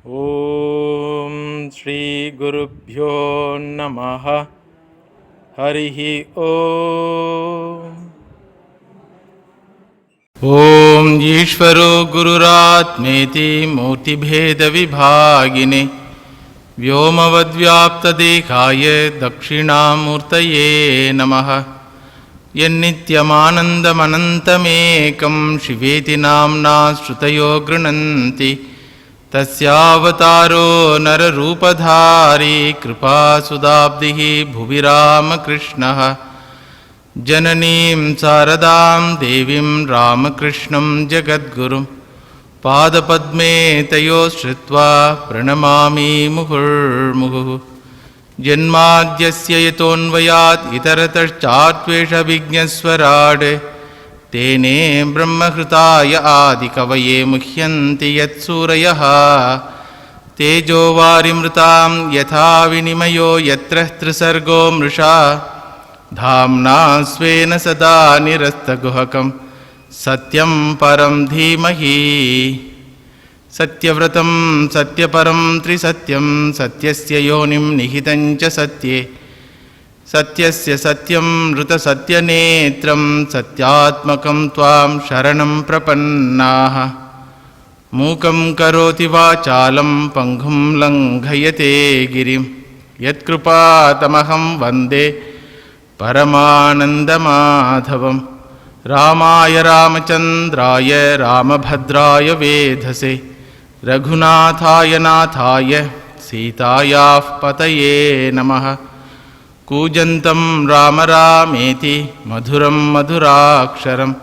ஓம் ஸ்ரீ குருப்யோ நமஹ. ஹரிஹி ஓம். ஓம் ஈஸ்வரோ குருராத்மேதி மூர்த்திபேத விபாகினே व्योमवद्व्याप्तदेहाय दक्षिणामूर्तये नमः. यन्नित्यमानन्दमनन्तमेकं शिवेति नाम्ना श्रुतयो गृह्णन्ति तस्यावतारो नररूपधारी कृपासुदाब्धिः भुवि रामकृष्णः. जननीं शारदां देवीं रामकृष्णं जगद्गुरुं पादपद्मे तयो श्रुत्वा प्रणमामि मुहुर्मुहुः. जन्माद्यस्य यतोऽन्वयात् इतरतश्चात्वेषविज्ञस्वराड् तेने ब्रह्महृताय आदिकवये मुह्यन्ति यत्सूरयः. तेजोवारिमृतां यथा विनिमयो यत्र त्रिसर्गो मृषा धाम्ना स्वेन सदा निरस्तगुहकं सत्यं परं धीमहि. सत्यव्रतं सत्यपरं त्रिसत्यं सत्यस्य योनिं निहितं च सत्ये सत्यस्य सत्यं ऋतसत्यनेत्रं सत्यात्मकं त्वां शरणं प्रपन्नाः. मूकं करोति वाचालं पङ्गुं लङ्घयते गिरिं यत्कृपातमहं वन्दे परमानन्दमाधवम्. रामाय रामचन्द्राय रामभद्राय वेधसे रघुनाथाय नाथाय सीतायाः पतये नमः. कूजन्तं राम रामेति मधुरं मधुराक्षरम्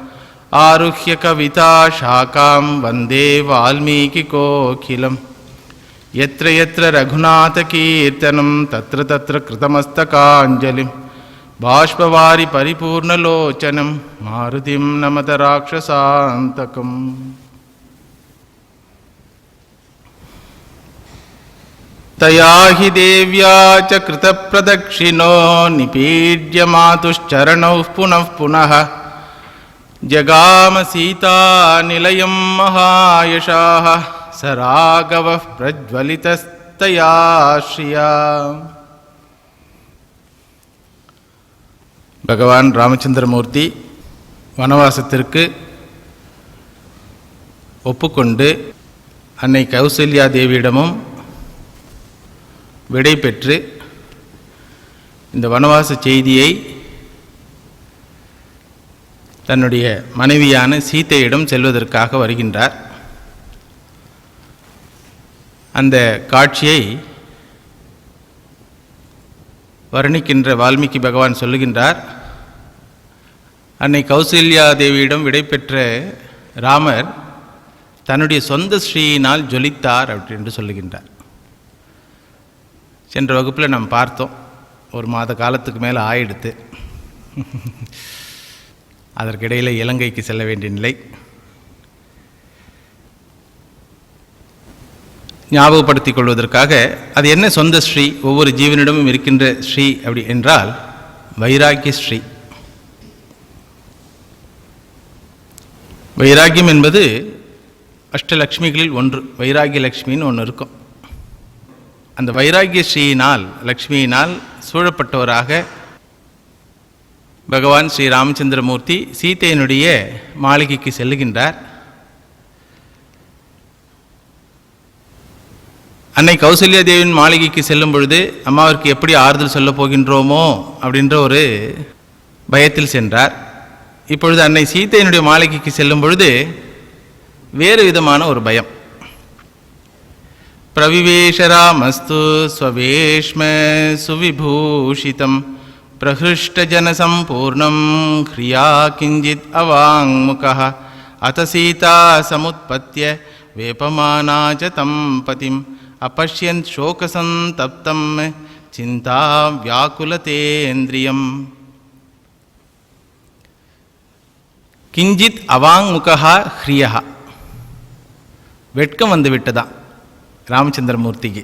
आरुह्य कविताशाखां वन्दे वाल्मीकिकोकिलं. यत्र यत्र रघुनाथकीर्तनं तत्र तत्र कृतमस्तकाञ्जलिं बाष्पवारि परिपूर्णलोचनं मारुतिं नमत राक्षसान्तकम्. तया हि देव्या च कृतप्रदक्षिणो निपीड्य मातुश्चरणौ पुनः पुनः जगाम सीतानिलयं महायशाः स राघवः प्रज्वलितस्तया श्रिया. பகவான் ராமச்சந்திரமூர்த்தி வனவாசத்திற்கு ஒப்புக்கொண்டு அன்னை கௌசல்யா தேவியிடமும் விடை பெற்று இந்த வனவாச செய்தியை தன்னுடைய மனைவியான சீதையிடம் செல்வதற்காக வருகின்றார். அந்த காட்சியை வர்ணிக்கின்ற வால்மீகி பகவான் சொல்லுகின்றார், அன்னை கௌசல்யா தேவியிடம் விடை பெற்ற ராமர் தன்னுடைய சொந்த ஸ்ரீயினால் ஜொலித்தார் அப்படின்னு சொல்லுகின்றார். சென்ற வகுப்பில் நாம் பார்த்தோம், ஒரு மாத காலத்துக்கு மேலே ஆயிடுத்து. அதற்கிடையில் இலங்கைக்கு செல்ல வேண்டிய நிலை. ஞாபகப்படுத்திக் கொள்வதற்காக அது என்ன சொந்த ஸ்ரீ, ஒவ்வொரு ஜீவனிடமும் இருக்கின்ற ஸ்ரீ அப்படி என்றால் வைராக்கிய ஸ்ரீ. வைராக்கியம் என்பது அஷ்டலக்ஷ்மிகளில் ஒன்று. வைராக்கிய லக்ஷ்மின்னு ஒன்று இருக்கும். அந்த வைராக்கிய ஸ்ரீயினால், லக்ஷ்மியினால் சூழப்பட்டவராக பகவான் ஸ்ரீ ராமச்சந்திரமூர்த்தி சீதையினுடைய மாளிகைக்கு செல்லுகின்றார். அன்னை கௌசல்யா தேவியின் மாளிகைக்கு செல்லும் பொழுது அம்மாவிற்கு எப்படி ஆறுதல் சொல்ல போகின்றோமோ அப்படின்ற ஒரு பயத்தில் சென்றார். இப்பொழுது அன்னை சீதையினுடைய மாளிகைக்கு செல்லும் பொழுது வேறு விதமான ஒரு பயம். பிரவிவேஷராமஸ்து ஸ்வவேஷ்ம சுவிபூஷிதம் பிரஹிருஷ்டஜனசம்பூர்ணம் ஹ்ரியா கிஞ்சித் அவாங்முகः அத சீதா சமுத்பத்ய வேபமானாச்ச தம் பதிம் अपश्यन् शोकसन्तप्तं चिन्ता व्याकुलतेन्द्रियम्. கிஞ்சித் அவாங்முகா ஹ்ரியா. வெட்கம் வந்து விட்டதான் ராமச்சந்திரமூர்த்திக்கு.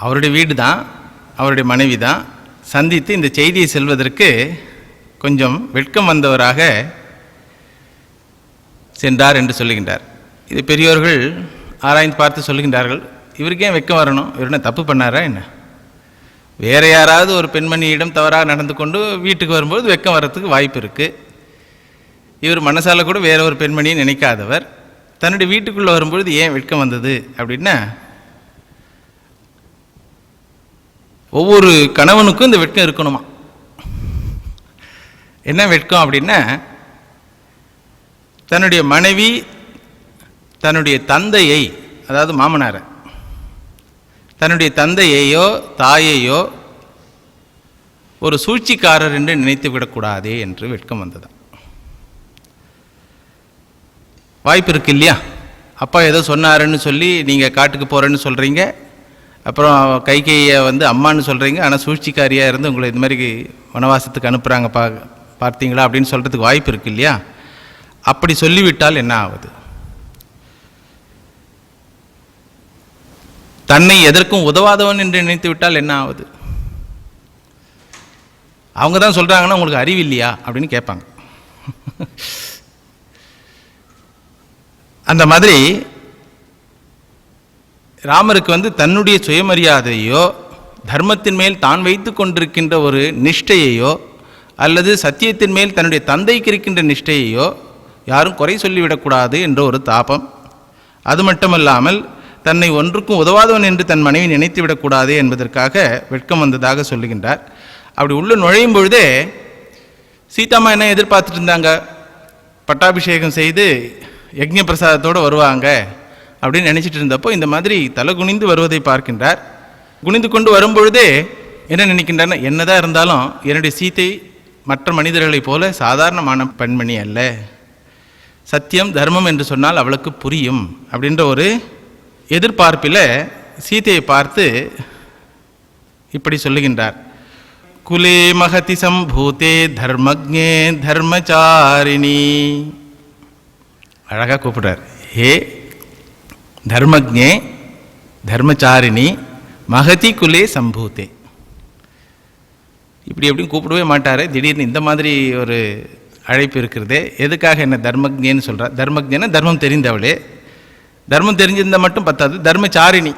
அவருடைய வீடு தான், அவருடைய மனைவி தான். சந்தித்து இந்த செய்தியை செல்வதற்கு கொஞ்சம் வெட்கம் வந்தவராக சென்றார் என்று சொல்லுகின்றார். இது பெரியோர்கள் ஆராய்ந்து பார்த்து சொல்லுகின்றார்கள், இவருக்கே வெட்கம் வரணும், இவர் என்ன தப்பு பண்ணாரா என்ன? வேற யாராவது ஒரு பெண்மணியிடம் தவறாக நடந்து கொண்டு வீட்டுக்கு வரும்போது வெட்கம் வர்றதுக்கு வாய்ப்பு இருக்குது. இவர் மனசால கூட வேற ஒரு பெண்மணியை நினைக்காதவர், தன்னுடைய வீட்டுக்குள்ளே வரும்பொழுது ஏன் வெட்கம் வந்தது அப்படின்னா, ஒவ்வொரு கணவனுக்கும் இந்த வெட்கம் இருக்கணுமா. என்ன வெட்கம் அப்படின்னா, தன்னுடைய மனைவி தன்னுடைய தந்தையை, அதாவது மாமனாரை, தன்னுடைய தந்தையையோ தாயையோ ஒரு சூழ்ச்சிக்காரர் என்று நினைத்து விடக்கூடாதே என்று வெட்கம் வந்தது. வாய்ப்பு இருக்கு இல்லையா? அப்பா ஏதோ சொன்னாருன்னு சொல்லி நீங்கள் காட்டுக்கு போகிறேன்னு சொல்கிறீங்க, அப்புறம் கைகையை அம்மான்னு சொல்கிறீங்க, ஆனால் சூழ்ச்சிக்காரியாக இருந்து உங்களை இது மாதிரி வனவாசத்துக்கு அனுப்புகிறாங்க பார்த்தீங்களா அப்படின்னு சொல்கிறதுக்கு வாய்ப்பு இருக்கு இல்லையா? அப்படி சொல்லிவிட்டால் என்ன ஆகுது? தன்னை எதற்கும் உதவாதவன் என்று நினைத்து விட்டால் என்ன ஆகுது? அவங்க தான் சொல்கிறாங்கன்னா உங்களுக்கு அறிவு இல்லையா அப்படின்னு கேட்பாங்க. அந்த மாதிரி ராமருக்கு தன்னுடைய சுயமரியாதையோ தர்மத்தின் மேல் தான் வைத்து கொண்டிருக்கின்ற ஒரு நிஷ்டையையோ அல்லது சத்தியத்தின் மேல் தன்னுடைய தந்தைக்கு இருக்கின்ற நிஷ்டையையோ யாரும் குறை சொல்லிவிடக்கூடாது என்ற ஒரு தாபம். அது மட்டுமல்லாமல் தன்னை ஒன்றுக்கும் உதவாதவன் என்று தன் மனைவி நினைத்து விடக்கூடாது என்பதற்காக வெட்கம் வந்ததாக சொல்லுகின்றார். அப்படி உள்ள நுழையும் பொழுதே சீதாம்மா என்ன எதிர்பார்த்துட்டு இருந்தாங்க? பட்டாபிஷேகம் செய்து யக்ஞ பிரசாதத்தோடு வருவாங்க அப்படின்னு நினச்சிட்டு இருந்தப்போ இந்த மாதிரி தலை குனிந்து வருவதை பார்க்கின்றார். குனிந்து கொண்டு வரும்பொழுதே என்ன நினைக்கின்றார்னா, என்னதான் இருந்தாலும் என்னுடைய சீதை மற்ற மனிதர்களைப் போல சாதாரணமான பெண்மணி அல்ல, சத்தியம் தர்மம் என்று சொன்னால் அவளுக்கு புரியும் அப்படின்ற ஒரு எதிர்பார்ப்பில் சீதையை பார்த்து இப்படி சொல்லுகின்றார். குலே மகதி சம்பூதே தர்மஜ்ஞே தர்மச்சாரிணி. அழகாக கூப்பிடுறார். ஹே தர்மஜ்ஞே தர்மச்சாரிணி மகதி குலே சம்பூதே. இப்படி எப்படியும் கூப்பிடவே மாட்டார், திடீர்னு இந்த மாதிரி ஒரு அழைப்பு இருக்கிறதே. எதுக்காக என்ன தர்மஜ்ஞேன்னு சொல்கிறார்? தர்மஜ்ஞேன்னா தர்மம் தெரிந்தவளே. தர்மம் தெரிஞ்சிருந்தால் மட்டும் பத்தாது, தர்மச்சாரிணி,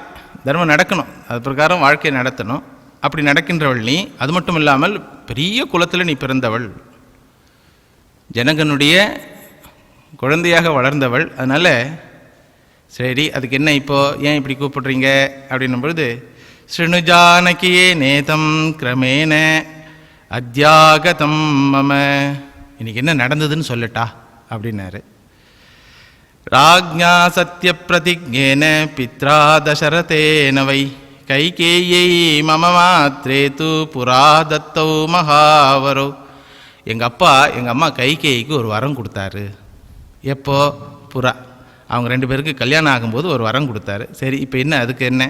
தர்மம் நடக்கணும், அது பிரகாரம் வாழ்க்கையை நடத்தணும். அப்படி நடக்கின்றவள் நீ. அது மட்டும் இல்லாமல் பெரிய குலத்தில் நீ பிறந்தவள், ஜனகனுடைய குழந்தையாக வளர்ந்தவள். அதனால் சரி, அதுக்கு என்ன இப்போது ஏன் இப்படி கூப்பிடுறீங்க அப்படின்னும் பொழுது, ஸ்ருணு ஜானகியே நேதம் கிரமேன அத்யாகதம் மம. இன்னைக்கு என்ன நடந்ததுன்னு சொல்லட்டா அப்படின்னாரு. ராஜ்ஞா சத்ய பிரதிஜ்ஞேன பித்ரா தசரதேன வை கைகேயை மம மாத்ரே து புரா தத்தௌ மகாவரோ. எங்கள் அப்பா எங்கள் அம்மா கைகேயிக்கு ஒரு வரம் கொடுத்தாரு. எப்போ? புறா, அவங்க ரெண்டு பேருக்கு கல்யாணம் ஆகும்போது ஒரு வரம் கொடுத்தாரு. சரி, இப்போ என்ன, அதுக்கு என்ன?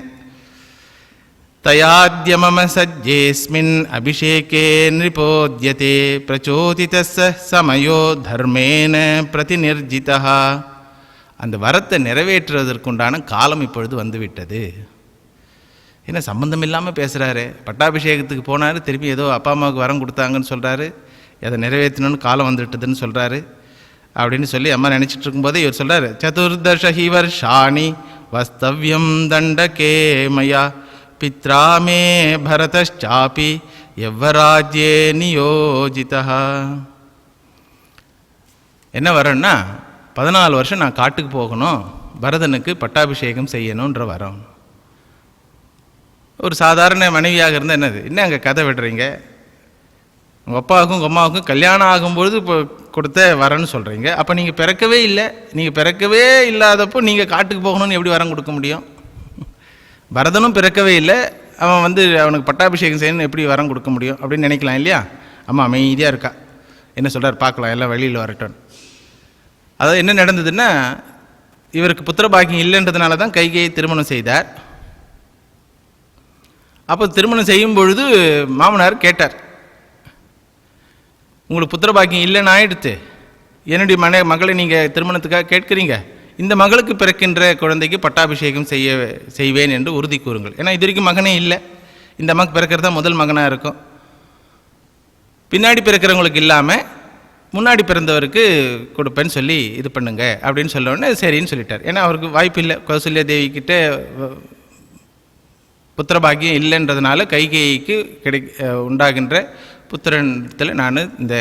தயாத்ய மம சஜ்ஜேஸ்மின் அபிஷேகே நிருபோத்யதே பிரச்சோதிதஸ்ஸ சமயோ தர்மேன பிரதிநிர்ஜிதா. அந்த வரத்தை நிறைவேற்றுவதற்குண்டான காலம் இப்பொழுது வந்துவிட்டது. என்ன சம்பந்தம் இல்லாமல் பேசுகிறாரு? பட்டாபிஷேகத்துக்கு போனார், திருப்பி ஏதோ அப்பா அம்மாவுக்கு வரம் கொடுத்தாங்கன்னு சொல்கிறாரு, அதை நிறைவேற்றணும்னு காலம் வந்துவிட்டதுன்னு சொல்கிறாரு அப்படின்னு சொல்லி அம்மா நினச்சிட்டு இருக்கும்போதே இவர் சொல்கிறார், சதுர்தசஹி வர்ஷாணி வஸ்தவ்யம் தண்டகே மயா பித்ராமே பரதாபி எவ்வராஜ்யே நியோஜிதா. என்ன வரன்னா, 14 வருஷம் நான் காட்டுக்கு போகணும், பரதனுக்கு பட்டாபிஷேகம் செய்யணுன்ற வரம். ஒரு சாதாரண மனைவியாக இருந்தால் என்னது, என்ன அங்கே கதை விடுறீங்க? உங்கள் அப்பாவுக்கும் உங்கள் அம்மாவுக்கும் கல்யாணம் ஆகும்பொழுது இப்போ கொடுத்த வரன்னு சொல்கிறீங்க. அப்போ நீங்கள் பிறக்கவே இல்லை, நீங்கள் பிறக்கவே இல்லாதப்போ நீங்கள் காட்டுக்கு போகணும்னு எப்படி வரம் கொடுக்க முடியும்? பரதனும் பிறக்கவே இல்லை, அவன் அவனுக்கு பட்டாபிஷேகம் செய்யணும்னு எப்படி வரம் கொடுக்க முடியும் அப்படின்னு நினைக்கலாம் இல்லையா? அம்மா அமைதியாக இருக்கா. என்ன சொல்கிறார் பார்க்கலாம், எல்லாம் வெளியில் வரட்டும். அதாவது என்ன நடந்ததுன்னா, இவருக்கு புத்திர பாக்கியம் இல்லைன்றதுனால தான் கைகையை திருமணம் செய்தார். அப்போ திருமணம் செய்யும் பொழுது மாமனார் கேட்டார், உங்களுக்கு புத்திர பாக்கியம் இல்லைன்னு ஆயிடுத்து, என்னுடைய மகளை நீங்கள் திருமணத்துக்காக கேட்குறீங்க, இந்த மகளுக்கு பிறக்கின்ற குழந்தைக்கு பட்டாபிஷேகம் செய்வேன் என்று உறுதி கூறுங்கள். ஏன்னா இது வரைக்கும் மகனே இல்லை, இந்த அம்மாவுக்கு பிறக்கிறது தான் முதல் மகனாக இருக்கும். பின்னாடி பிறக்கிறவங்களுக்கு இல்லாமல் முன்னாடி பிறந்தவருக்கு கொடுப்பேன்னு சொல்லி இது பண்ணுங்க அப்படின்னு சொல்ல உடனே சரின்னு சொல்லிட்டார். ஏன்னா அவருக்கு வாய்ப்பு இல்லை, கௌசல்யா தேவி கிட்ட புத்திரபாகியம் இல்லைன்றதுனால கைகேயிக்கு உண்டாகின்ற புத்திரத்தில் நான் இந்த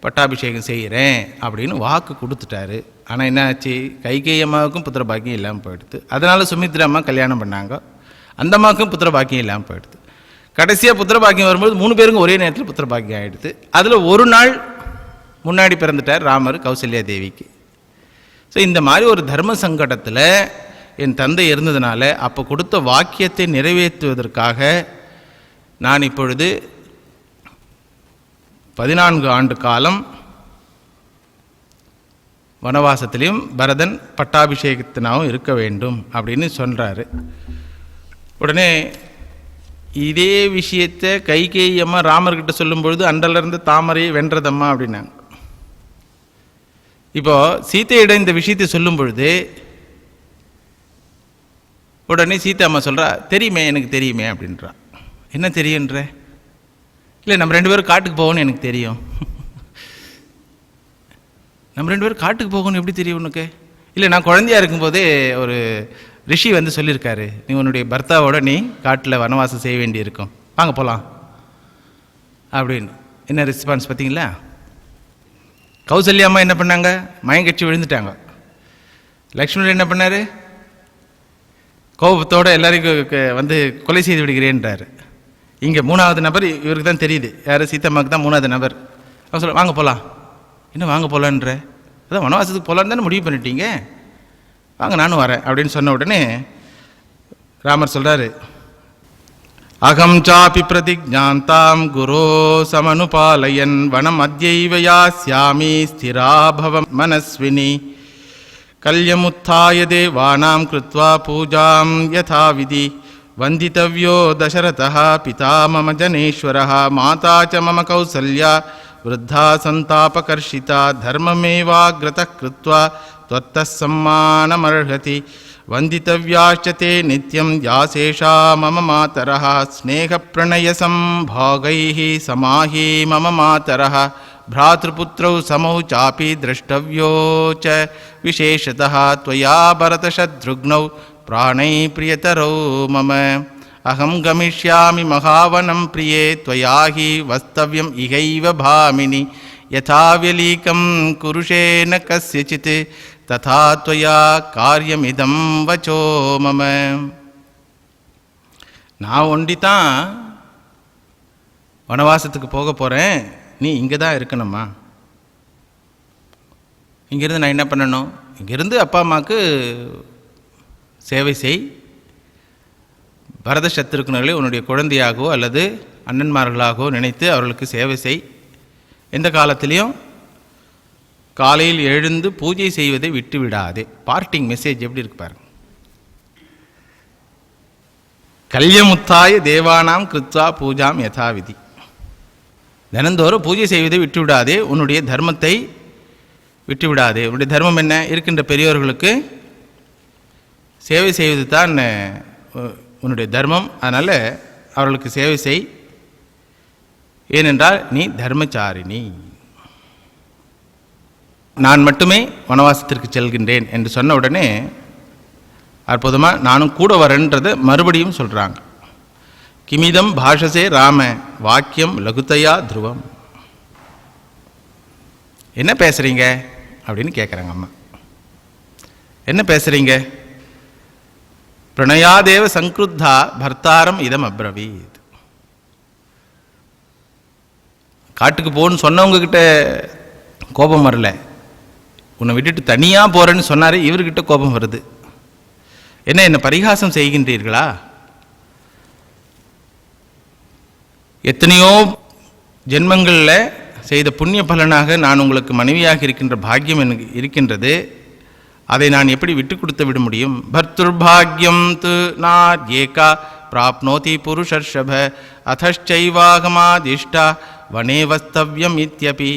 பட்டாபிஷேகம் செய்கிறேன் அப்படின்னு வாக்கு கொடுத்துட்டாரு. ஆனால் என்ன ஆச்சு, கைகேயி அம்மாவுக்கும் புத்திரபாக்கியம் இல்லாமல் போயிடுது. அதனால் சுமித்ரா அம்மா கல்யாணம் பண்ணாங்க, அந்த அம்மாவுக்கும் புத்திரபாக்கியம் இல்லாமல் போயிடுது. கடைசியாக புத்திரபாக்கியம் வரும்போது 3 பேருக்கும் ஒரே நேரத்தில் புத்திரபாக்கியம் ஆகிடுது. அதில் ஒரு நாள் முன்னாடி பிறந்துட்டார் ராமர் கௌசல்யா தேவிக்கு. ஸோ இந்த மாதிரி ஒரு தர்ம சங்கடத்தில் என் தந்தை இருந்ததுனால அப்போ கொடுத்த வாக்கியத்தை நிறைவேற்றுவதற்காக நான் இப்பொழுது 14 ஆண்டு காலம் வனவாசத்திலையும் பரதன் பட்டாபிஷேகத்தினாவும் இருக்க வேண்டும் அப்படின்னு சொல்கிறாரு. உடனே இதே விஷயத்தை கைகேயி அம்மா ராமர்கிட்ட சொல்லும்பொழுது அண்டலிருந்து தாமரையை வென்றதம்மா அப்படின்னாங்க. இப்போ சீத்தையிடம் இந்த விஷயத்தை சொல்லும் பொழுது உடனே சீத்தை அம்மா சொல்கிறா, தெரியுமே எனக்கு தெரியுமே அப்படின்றா. என்ன தெரியுன்ற? இல்லை நம்ம 2 பேரும் காட்டுக்கு போகணும்னு எனக்கு தெரியும். நம்ம 2 பேரும் காட்டுக்கு போகணும் எப்படி தெரியும் உனக்கு? இல்லை நான் குழந்தையா இருக்கும்போதே ஒரு ரிஷி வந்து சொல்லியிருக்காரு, நீ உன்னுடைய பர்த்தாவோட நீ காட்டில் வனவாசம் செய்ய வேண்டி இருக்கும், வாங்க போகலாம் அப்படின்னு. என்ன ரெஸ்பான்ஸ் பார்த்தீங்களா? கௌசல்யா அம்மா என்ன பண்ணாங்க, மயங்கட்சி விழுந்துட்டாங்க. லக்ஷ்மணர் என்ன பண்ணார், கோபத்தோடு எல்லாரையும் வந்து கொலை செய்து விடுகிறேன்றார். இங்கே 3வது நபர் இவருக்கு தான் தெரியுது, யார், சீத்தம்மாவுக்கு தான் 3வது நபர். அவன் சொல்ல வாங்க போகலாம். என்ன வாங்க போகலான்ற? அதான் வனவாசத்துக்கு போகலான்னு தானே முடிவு பண்ணிட்டீங்க, வாங்க நானும் வரேன் அப்படின்னு சொன்ன உடனே ராமர் சொல்கிறாரு, அகம் சாபி பிரதிஜாந்தாம் குரோ சமனுபாலயன் வனம் அத்யைவ யாஸ்யாமி ஸ்திராபவ மனஸ்வினி கல்யமுத்தாய தேவானாம் கிருத்வா பூஜாம் யதாவிதி வந்தித்தவ்யோ தசரதः பிதா மம ஜனேஸ்வரः மாதா ச மம கௌசல்யா விருத்தா சந்தாபகர்ஷிதா தர்மமேவாக்ரதः கிருத்வா त्वत्तः सम्मानमर्हति वन्दितव्याश्च ते नित्यं यासेषा मम मातरः स्नेहप्रणयसम्भोगैः समाही मम मातरः भ्रातृपुत्रौ समौ चापि द्रष्टव्यो च विशेषतः त्वया भरतशत्रुघ्नौ प्राणै प्रियतरौ मम अहं गमिष्यामि महावनं प्रिये त्वया हि वस्तव्यम् इहैव भामिनि यथा व्यलीकं कुरुषेण कस्यचित् तथा त्वया कार्यमिदं वचो मम. நான் ஒண்டி தான் வனவாசத்துக்கு போக போகிறேன், நீ இங்கே தான் இருக்கணும்மா. இங்கேருந்து நான் என்ன பண்ணணும், இங்கேருந்து அப்பா அம்மாவுக்கு சேவை செய், பரத சத்ருக்னர்களை உன்னுடைய குழந்தையாகவோ அல்லது அண்ணன்மார்களாகவோ நினைத்து அவர்களுக்கு சேவை செய். எந்த காலத்திலையும் காலையில் எழுந்து பூஜை செய்வதை விட்டு விடாதே. பார்ட்டிங் மெசேஜ் எப்படி இருக்கு பாருங்க. கல்யமுத்தாய தேவானாம் கிருத்வா பூஜாம் யதாவிதி. தினந்தோறும் பூஜை செய்வதை விட்டு விடாதே, உன்னுடைய தர்மத்தை விட்டு விடாதே. உன்னுடைய தர்மம் என்ன, இருக்கின்ற பெரியோர்களுக்கு சேவை செய்வது தான் உன்னுடைய தர்மம். அதனால் அவர்களுக்கு சேவை செய், ஏனென்றால் நீ தர்மச்சாரிணி. நான் மட்டுமே வனவாசத்திற்கு செல்கின்றேன் என்று சொன்ன உடனே அற்புதமாக நானும் கூட வரேன்றதை மறுபடியும் சொல்கிறாங்க. கிமிதம் பாஷசே ராம வாக்கியம் லகுதையா துருவம். என்ன பேசுகிறீங்க அப்படின்னு கேட்குறாங்க அம்மா. என்ன பேசுகிறீங்க? பிரணயாதேவ சங்கிருத்தா பர்த்தாரம் இதம் அப்ரவீத். காட்டுக்கு போன்னு சொன்னவங்கக்கிட்ட கோபம் வரல, உன்னை விட்டுட்டு தனியாக போகிறேன்னு சொன்னார், இவர்கிட்ட கோபம் வருது. என்ன பரிகாசம் செய்கின்றீர்களா? எத்தனையோ ஜென்மங்களில் செய்த புண்ணிய பலனாக நான் உங்களுக்கு மனைவியாக இருக்கின்ற பாக்கியம் எனக்கு இருக்கின்றது, அதை நான் எப்படி விட்டு கொடுத்து விட முடியும்? பர்துர்பாக்யம் து நாத்யேகா பிராப்னோதி புருஷர்ஷப அதச்சைவாகமாதிஷ்டா வனே வஸ்தவ்யம் இத்யபி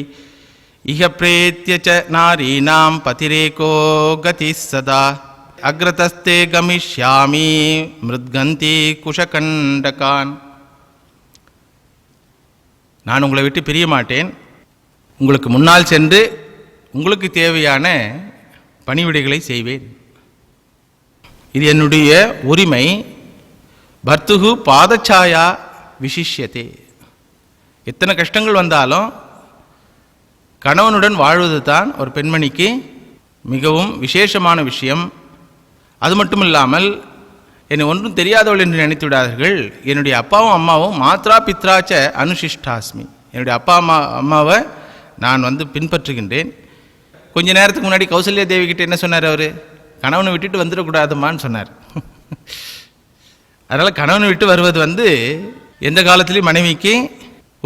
இஹ பிரேத்ய ச நாரீனாம் பதிரேகோ கதி சதா அக்ரதஸ்தே கமிஷ்யாமி மிருத்கந்தி குஷகண்டகான். நான் உங்களை விட்டு பிரிய மாட்டேன், உங்களுக்கு முன்னால் சென்று உங்களுக்கு தேவையான பணிவிடைகளை செய்வேன். இது என்னுடைய உரிமை. பர்த்துகு பாதச்சாயா விசிஷ்யதே. எத்தனை கஷ்டங்கள் வந்தாலும் கணவனுடன் வாழ்வது தான் ஒரு பெண்மணிக்கு மிகவும் விசேஷமான விஷயம். அது மட்டும் இல்லாமல் என்னை ஒன்றும் தெரியாதவள் என்று நினைத்து விடாதீர்கள். என்னுடைய அப்பாவும் அம்மாவும் மாத்ரா பித்ராச்ச அனுசிஷ்டாஸ்மி. என்னுடைய அப்பா அம்மாவை நான் பின்பற்றுகின்றேன். கொஞ்ச நேரத்துக்கு முன்னாடி கௌசல்யா தேவி கிட்ட என்ன சொன்னார்? அவர் கணவனை விட்டுட்டு வந்துடக்கூடாதுமான்னு சொன்னார். அதனால் கணவனை விட்டு வருவது எந்த காலத்திலையும் மனைவிக்கு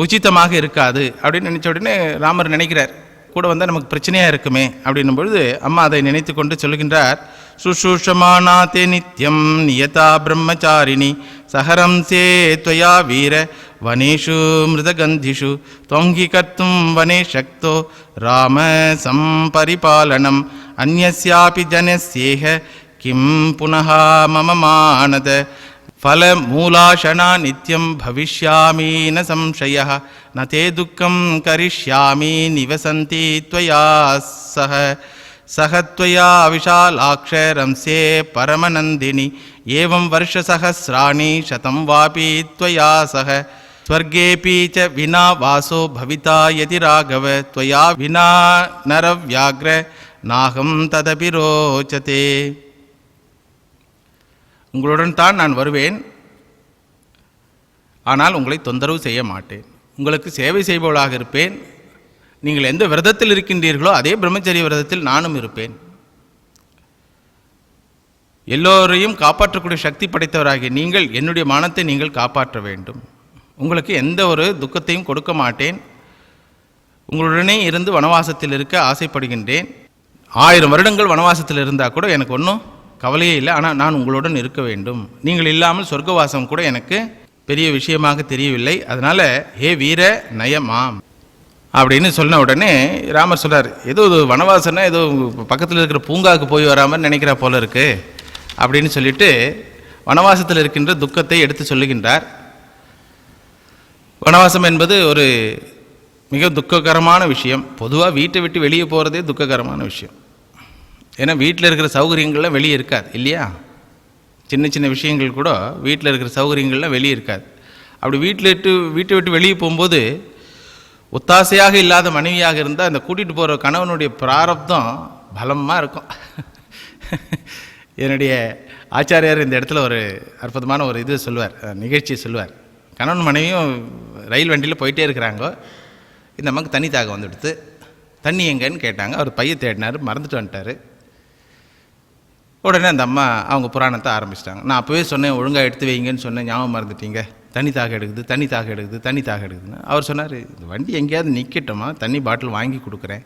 உச்சிதமாக இருக்காது அப்படின்னு நினச்ச உடனே ராமர் நினைக்கிறார், கூட வந்தால் நமக்கு பிரச்சனையாக இருக்குமே அப்படின்னும் பொழுது அம்மா அதை நினைத்து கொண்டு சொல்லுகின்றார். சுஷூஷமானாதே நித்யம் நியதா பிரம்மச்சாரிணி சஹரம் சே த்வயா வீர வனேஷு மிருதகந்திஷு தொங்கி கர்த்தும் வனே சக்தோ ராம சம்பரிபாலனம் அந்யஸ்யாபி ஜனஸ்யேஹ கிம் புனஹ மம மானத ஃபலமூலாஷனா நித்யம் பவிஷ்யாமி ந சம்சயः ந தே துக்கம் கரிஷ்யாமி நிவசந்தி த்வயா சஹ சஹத்வயா விஷாலாக்ஷரம்சே பரமநந்தினி ஏவம் வருஷசஹஸ்ராணி சதம் வாபி த்வயா சஹ ஸ்வர்கேபி ச வினா வாசோ பவிதா யதி ராகவ த்வயா வினா நரவ்யாக்ர நாகம் ததபி ரோச்சதே. உங்களுடன் தான் நான் வருவேன், ஆனால் உங்களை தொந்தரவு செய்ய மாட்டேன். உங்களுக்கு சேவை செய்பவளாக இருப்பேன். நீங்கள் எந்த விரதத்தில் இருக்கின்றீர்களோ அதே பிரம்மச்சரிய விரதத்தில் நானும் இருப்பேன். எல்லோரையும் காப்பாற்றக்கூடிய சக்தி படைத்தவராகிய நீங்கள் என்னுடைய மானத்தை நீங்கள் காப்பாற்ற வேண்டும். உங்களுக்கு எந்த ஒரு துக்கத்தையும் கொடுக்க மாட்டேன். உங்களுடனே இருந்து வனவாசத்தில் இருக்க ஆசைப்படுகின்றேன். 1000 வருடங்கள் வனவாசத்தில் இருந்தால் கூட எனக்கு ஒன்றும் கவலையே இல்லை. ஆனால் நான் உங்களுடன் இருக்க வேண்டும். நீங்கள் இல்லாமல் சொர்க்கவாசம் கூட எனக்கு பெரிய விஷயமாக தெரியவில்லை. அதனால் ஹே வீர நயமாம் அப்படின்னு சொன்ன உடனே ராமர் சொல்கிறார், ஏதோ வனவாசம்னா ஏதோ பக்கத்தில் இருக்கிற பூங்காவுக்கு போய் வராமல் நினைக்கிறா போல இருக்கு அப்படின்னு சொல்லிட்டு வனவாசத்தில் இருக்கின்ற துக்கத்தை எடுத்து சொல்லுகின்றார். வனவாசம் என்பது ஒரு மிக துக்ககரமான விஷயம். பொதுவாக வீட்டை விட்டு வெளியே போகிறதே துக்ககரமான விஷயம். ஏன்னா வீட்டில் இருக்கிற சௌகரியங்கள்லாம் வெளியே இருக்காது இல்லையா? சின்ன சின்ன விஷயங்கள் கூட வீட்டில் இருக்கிற சௌகரியங்கள்லாம் வெளியே இருக்காது. அப்படி வீட்டை விட்டு வெளியே போகும்போது ஒத்தாசையாக இல்லாத மனைவியாக இருந்தால் அந்த கூட்டிகிட்டு போகிற கணவனுடைய பிராரப்தம் பலமாக இருக்கும். என்னுடைய ஆச்சாரியார் இந்த இடத்துல ஒரு அற்புதமான ஒரு இது சொல்லுவார், நிகழ்ச்சியை சொல்லுவார். கணவன் மனைவியும் ரயில் வண்டியில் போயிட்டே இருக்கிறாங்க. இந்த அம்மாவுக்கு தண்ணி தாகம் வந்துடுத்து. தண்ணி எங்கன்னு கேட்டாங்க. அவர் பையை தேடினார், மறந்துட்டு வந்துட்டார். உடனே அந்த அம்மா அவங்க புராணத்தை ஆரம்பிச்சிட்டாங்க. நான் அப்போவே சொன்னேன், ஒழுங்காக எடுத்து வைங்கன்னு சொன்னேன், ஞாபகம் மறந்துட்டீங்க, தண்ணி தாக எடுக்குது, தண்ணி தாக எடுக்குது, தண்ணி தாக எடுக்குதுன்னு. அவர் சொன்னார், இந்த வண்டி எங்கேயாவது நிற்கட்டுமா, தண்ணி பாட்டில் வாங்கி கொடுக்குறேன்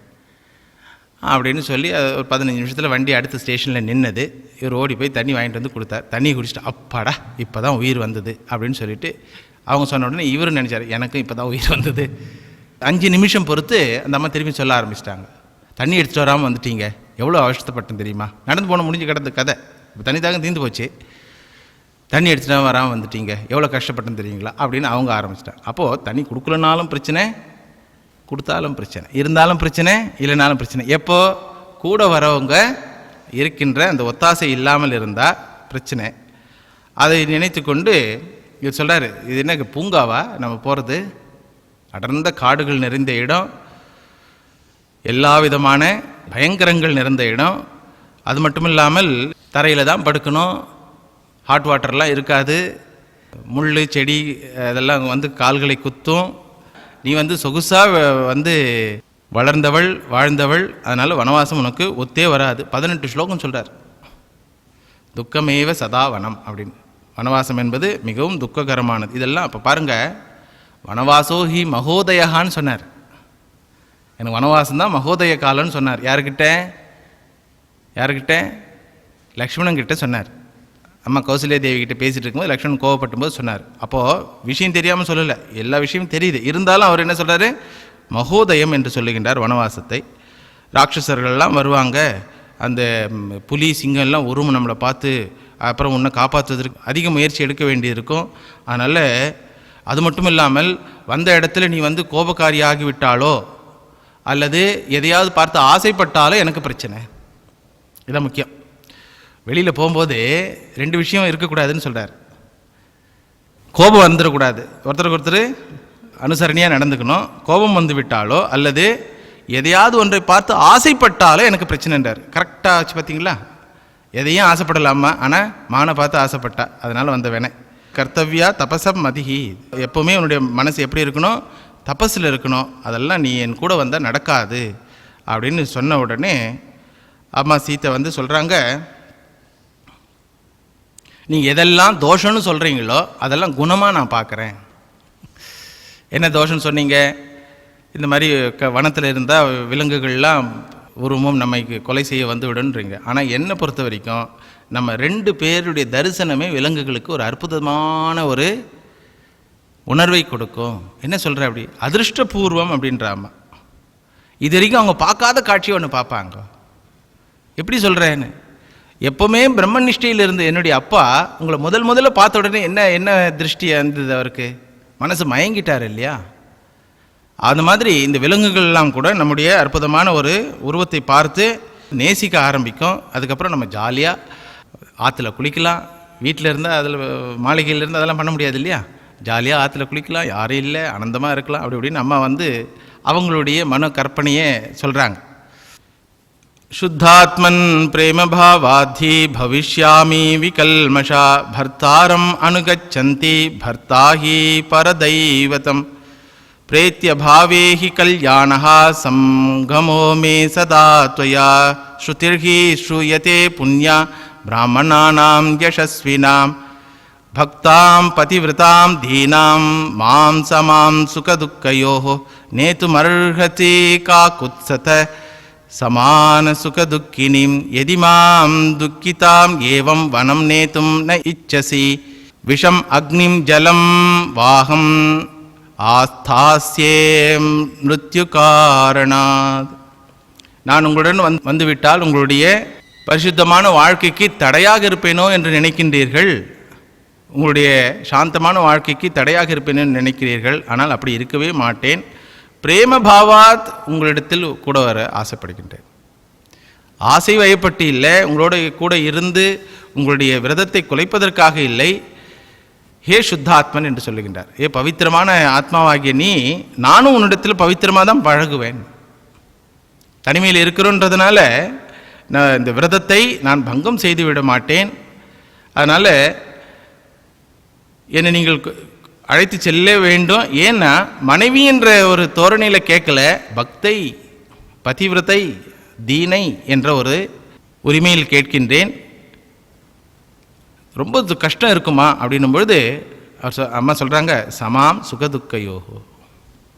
அப்படின்னு சொல்லி ஒரு 15 நிமிஷத்தில் வண்டி அடுத்த ஸ்டேஷனில் நின்னது. இவர் ஓடி போய் தண்ணி வாங்கிட்டு வந்து கொடுத்தார். தண்ணி குடிச்சிட்டு அப்பாடா இப்போ தான் உயிர் வந்தது அப்படின்னு சொல்லிட்டு அவங்க சொன்ன உடனே இவரும் நினச்சார், எனக்கும் இப்போ தான் உயிர் வந்தது. 5 நிமிஷம் பொறுத்து அந்த அம்மா திரும்பி சொல்ல ஆரம்பிச்சிட்டாங்க, தண்ணி எடுத்துகிட்டு வராமல் வந்துட்டீங்க, எவ்வளோ அவசரப்பட்டேன் தெரியுமா, நடந்து போன முடிஞ்சு கிடந்த கதை, இப்போ தண்ணி தாகம் தீர்ந்து போச்சு, தண்ணி எடுத்துகிட்டு வராமல் வந்துட்டீங்க, எவ்வளோ கஷ்டப்பட்டேன்னு தெரியுங்களா அப்படின்னு அவங்க ஆரம்பிச்சிட்டாங்க. அப்போது தண்ணி கொடுக்கலனாலும் பிரச்சனை, கொடுத்தாலும் பிரச்சனை, இருந்தாலும் பிரச்சனை, இல்லைனாலும் பிரச்சனை. எப்போ கூட வரவங்க இருக்கின்ற அந்த ஒத்தாசை இல்லாமல் இருந்தால் பிரச்சனை. அதை நினைத்து கொண்டு இவர் சொல்கிறார், இது என்ன பூங்காவா நம்ம போகிறது, அடர்ந்த காடுகள் நிறைந்த இடம், எல்லா விதமான பயங்கரங்கள் நிறைந்த இடம், அது மட்டும் இல்லாமல் தரையில் தான் படுக்கணும், ஹாட் வாட்டர்லாம் இருக்காது, முள் செடி அதெல்லாம் கால்களை குத்தும், நீ சொகுசாக வளர்ந்தவள் வாழ்ந்தவள், அதனால் வனவாசம் உனக்கு ஒத்தே வராது. 18 ஸ்லோகம் சொல்கிறார். துக்கமேவ சதா வனம் அப்படின்னு. வனவாசம் என்பது மிகவும் துக்ககரமானது. இதெல்லாம் அப்போ பாருங்கள், வனவாசோ ஹி மகோதயான்னு சொன்னார். எனக்கு வனவாசம் தான் மகோதய காலம்னு சொன்னார். யாருக்கிட்ட லக்ஷ்மணன்கிட்ட சொன்னார். அம்மா கௌசல்யா தேவி கிட்ட பேசிகிட்டு இருக்கும்போது லக்ஷ்மணன் கோவப்பட்டும் போது சொன்னார். அப்போது விஷயம் தெரியாமல் சொல்லலை, எல்லா விஷயமும் தெரியுது. இருந்தாலும் அவர் என்ன சொல்கிறாரு, மகோதயம் என்று சொல்லுகின்றார் வனவாசத்தை. ராட்சசர்கள்லாம் வருவாங்க, அந்த புலி சிங்கம்லாம் உருவம் நம்மளை பார்த்து அப்புறம் உன்னை காப்பாற்றுவதற்கு அதிக முயற்சி எடுக்க வேண்டியிருக்கும். அதனால் அது மட்டும் இல்லாமல் வந்த இடத்துல நீ கோபக்காரியாகி விட்டாலோ அல்லது எதையாவது பார்த்து ஆசைப்பட்டாலும் எனக்கு பிரச்சனை. இதான் முக்கியம். வெளியில் போகும்போது 2 விஷயம் இருக்கக்கூடாதுன்னு சொல்கிறார். கோபம் வந்துடக்கூடாது, ஒருத்தருக்கு ஒருத்தர் அனுசரணையாக நடந்துக்கணும். கோபம் வந்து விட்டாலோ அல்லது எதையாவது ஒன்றை பார்த்து ஆசைப்பட்டாலோ எனக்கு பிரச்சனைன்றார். கரெக்டாக ஆச்சு பார்த்தீங்களா? எதையும் ஆசைப்படலாமா, ஆனால் மானை பார்த்து ஆசைப்பட்டா, அதனால் வந்த வேணை. கர்த்தவ்யா தபசம் மதிஹி, எப்போவுமே உன்னுடைய மனசு எப்படி இருக்கணும்? தபஸில் இருக்கணும். அதெல்லாம் நீ என் கூட வந்தால் நடக்காது அப்படின்னு சொன்ன உடனே அம்மா சீத்தை வந்து சொல்கிறாங்க, நீங்கள் எதெல்லாம் தோஷம்னு சொல்கிறீங்களோ அதெல்லாம் குணமாக நான் பார்க்குறேன். என்ன தோஷம்னு சொன்னீங்க? இந்த மாதிரி வனத்தில் இருந்தால் விலங்குகள்லாம் உருவமும் நம்மை கொலை செய்ய வந்து விடுன்றீங்க. ஆனால் என்னை பொறுத்த வரைக்கும் நம்ம 2 பேருடைய தரிசனமே விலங்குகளுக்கு ஒரு அற்புதமான ஒரு உணர்வை கொடுக்கும். என்ன சொல்கிற? அப்படி அதிருஷ்டபூர்வம் அப்படின்றாமா. இது வரைக்கும் அவங்க பார்க்காத காட்சியை ஒன்று பார்ப்பாங்க. எப்படி சொல்கிறேன்னு, எப்போவுமே பிரம்மன் நிஷ்டையில் இருந்த என்னுடைய அப்பா உங்களை முதல்ல பார்த்த உடனே என்ன திருஷ்டி இருந்தது? அவருக்கு மனசு மயங்கிட்டார் இல்லையா? அந்த மாதிரி இந்த விலங்குகள்லாம் கூட நம்முடைய அற்புதமான ஒரு உருவத்தை பார்த்து நேசிக்க ஆரம்பிக்கும். அதுக்கப்புறம் நம்ம ஜாலியாக ஆற்றுல குளிக்கலாம். வீட்டில் இருந்தால் அதில் மாளிகையில் இருந்து அதெல்லாம் பண்ண முடியாது இல்லையா? ஜாலியாக ஆற்றுல குளிக்கலாம், யாரும் இல்லை, ஆனந்தமாக இருக்கலாம். அப்படி இப்படின்னு அம்மா வந்து அவங்களுடைய மன கற்பனையே சொல்கிறாங்க. शुद्धात्मन् प्रेम भावाधि भविष्यामि विकल्मषा भर्तारम् अनुगच्छन्ति भर्ता हि परदैवतम् प्रेत्य भावे हि कल्याणः संगमो मे सदा त्वया श्रुतिर्हि श्रूयते पुण्या ब्राह्मणानां यशस्विनां भक्तां पतिव्रतां दीनां मां समां सुखदुःखयोः नेतुमर्हति काकुत्सत समान सुख दुःखिनीं यदि मां दुःखितां एवं वनं नेतुं न इच्छसि विषम अग्निं जलं वाहं आस्थास्ये मृत्युकारणात्. நான் உங்களுடன் வந்துவிட்டால் உங்களுடைய பரிசுத்தமான வாழ்க்கைக்கு தடையாக இருப்பேனோ என்று நினைக்கின்றீர்கள். உங்களுடைய சாந்தமான வாழ்க்கைக்கு தடையாக இருப்பேனோ என்று நினைக்கிறீர்கள். ஆனால் அப்படி இருக்கவே மாட்டேன். பிரேம பாவாத் உங்களிடத்தில் கூட வர ஆசைப்படுகின்றேன். ஆசை வயப்பட்டு இல்லை, உங்களோட கூட இருந்து உங்களுடைய விரதத்தை குலைப்பதற்காக இல்லை. ஹே சுத்தாத்மன் என்று சொல்லுகின்றார். ஏ பவித்திரமான ஆத்மாவாகிய நீ, நானும் உன்னிடத்தில் பவித்திரமாக தான் பழகுவேன். தனிமையில் இருக்கிறோன்றதுனால நான் இந்த விரதத்தை நான் பங்கம் செய்து விட மாட்டேன். அதனால் என்னை நீங்கள் அழைத்து செல்ல வேண்டும். ஏன்னா மனைவி என்ற ஒரு தோரணையில் கேட்கல, பக்தை, பதிவிரத்தை, தீனை என்ற ஒரு உரிமையில் கேட்கின்றேன். ரொம்ப கஷ்டம் இருக்குமா அப்படின்னும் பொழுது அம்மா சொல்கிறாங்க, சமாம் சுகதுக்கையோகோ,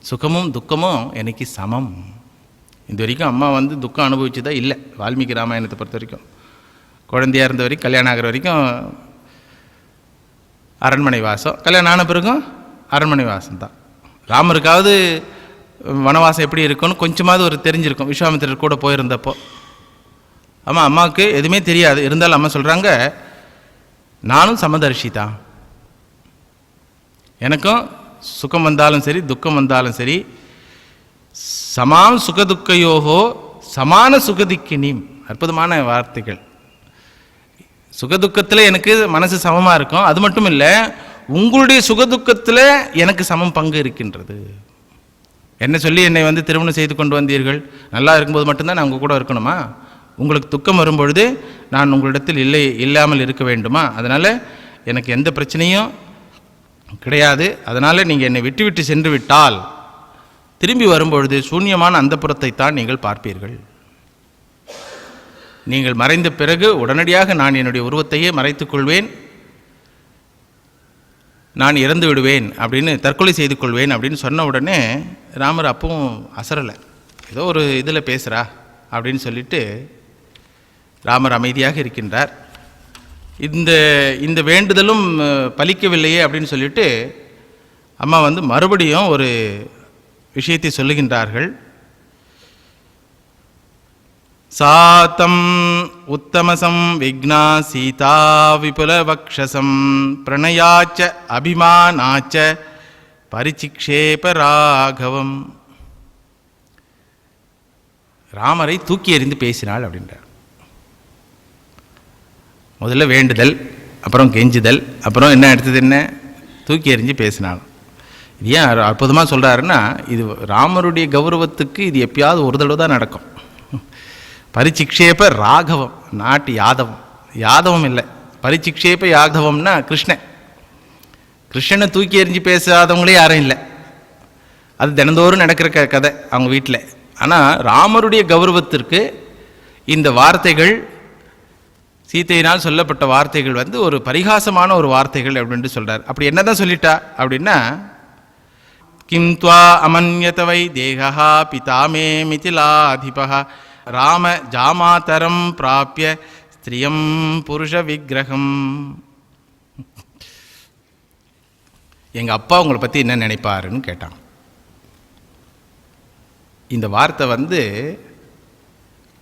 சுகமும் துக்கமும் எனக்கு சமம். இது வரைக்கும் அம்மா வந்து துக்கம் அனுபவிச்சதா இல்லை. வால்மீகி ராமாயணத்தை பொறுத்த வரைக்கும் குழந்தையாக இருந்த வரைக்கும், கல்யாணம் ஆகிற வரைக்கும் அரண்மனை வாசம், கல்யாணம் ஆன பிறகும் அரண்மனை வாசம் தான். ராமருக்காவது வனவாசம் எப்படி இருக்குன்னு கொஞ்சமாவது ஒரு தெரிஞ்சிருக்கும், விஸ்வாமித்திரர் கூட போயிருந்தப்போ. அம்மாவுக்கு எதுவுமே தெரியாது. இருந்தாலும் அம்மா சொல்கிறாங்க, நானும் சமதர்ஷி தான். எனக்கும் சுகம் வந்தாலும் சரி துக்கம் வந்தாலும் சரி, சமாம் சுகதுக்கையோகோ சமான சுகதிக்கினீம். அற்புதமான வார்த்தைகள். சுகதுக்கத்தில் எனக்கு மனசு சமமாக இருக்கும். அது மட்டும் இல்லை, உங்களுடைய சுகதுக்கத்தில் எனக்கு சமம் பங்கு இருக்கின்றது. என்ன சொல்லி என்னை வந்து திருமணம் செய்து கொண்டு வந்தீர்கள்? நல்லா இருக்கும்போது மட்டும்தான் நான் உங்கள் கூட இருக்கணுமா? உங்களுக்கு துக்கம் வரும்பொழுது நான் உங்களிடத்தில் இல்லாமல் இருக்க வேண்டுமா? அதனால் எனக்கு எந்த பிரச்சனையும் கிடையாது. அதனால் நீங்கள் என்னை விட்டு சென்று விட்டால் திரும்பி வரும்பொழுது சூன்யமான அந்தப்புறத்தை தான் நீங்கள் பார்ப்பீர்கள். நீங்கள் மறைந்த பிறகு உடனடியாக நான் என்னுடைய உருவத்தையே மறைத்துக் கொள்வேன், நான் இறந்து விடுவேன் அப்படின்னு, தற்கொலை செய்து கொள்வேன் அப்படின்னு சொன்ன உடனே ராமர் அப்பவும் அசரலை. ஏதோ ஒரு இதில் பேசுகிறா அப்படின்னு சொல்லிட்டு ராமர் அமைதியாக இருக்கின்றார். இந்த வேண்டுதலும் பலிக்கவில்லையே அப்படின்னு சொல்லிட்டு அம்மா வந்து மறுபடியும் ஒரு விஷயத்தை சொல்லுகின்றார்கள். சாத்தம் உத்தமசம் விக்னா சீதா விபுலவக்ஷசம் பிரணயாச்ச அபிமானாச்ச பரிசிக்ஷேப ராகவம். ராமரை தூக்கி எறிந்து பேசினாள் அப்படின்றார். முதல்ல வேண்டுதல், அப்புறம் கெஞ்சுதல், அப்புறம் என்ன அடுத்தது என்ன, தூக்கி எறிஞ்சு பேசினாள். இது ஏன் அற்புதமாக சொல்கிறாருன்னா, இது ராமருடைய கௌரவத்துக்கு இது எப்பயாவது ஒரு தடவை தான் நடக்கும். பரிச்சிக்ஷேப ராகவம், நாட்டு யாதவம், யாதவம் இல்லை, பரிச்சிக்ஷேப யாதவம்னா கிருஷ்ணன். கிருஷ்ணனை தூக்கி எறிஞ்சு பேசாதவங்களே யாரும் இல்லை. அது தினந்தோறும் நடக்கிற கதை அவங்க வீட்டில். ஆனால் ராமருடைய கௌரவத்திற்கு இந்த வார்த்தைகள், சீத்தையினால் சொல்லப்பட்ட வார்த்தைகள் வந்து ஒரு பரிகாசமான ஒரு வார்த்தைகள் அப்படின்ட்டு சொல்கிறார். அப்படி என்ன தான் சொல்லிட்டா அப்படின்னா, கிம் துவா அமன்யத வை தேகா பிதாமே மிதிலாதிபஹ ராம ஜாமாதரம் பிராப்ய ஸ்திரியம் புருஷ விக்கிரகம். எங்கள் அப்பா உங்களை பற்றி என்ன நினைப்பாருன்னு கேட்டான். இந்த வார்த்தை வந்து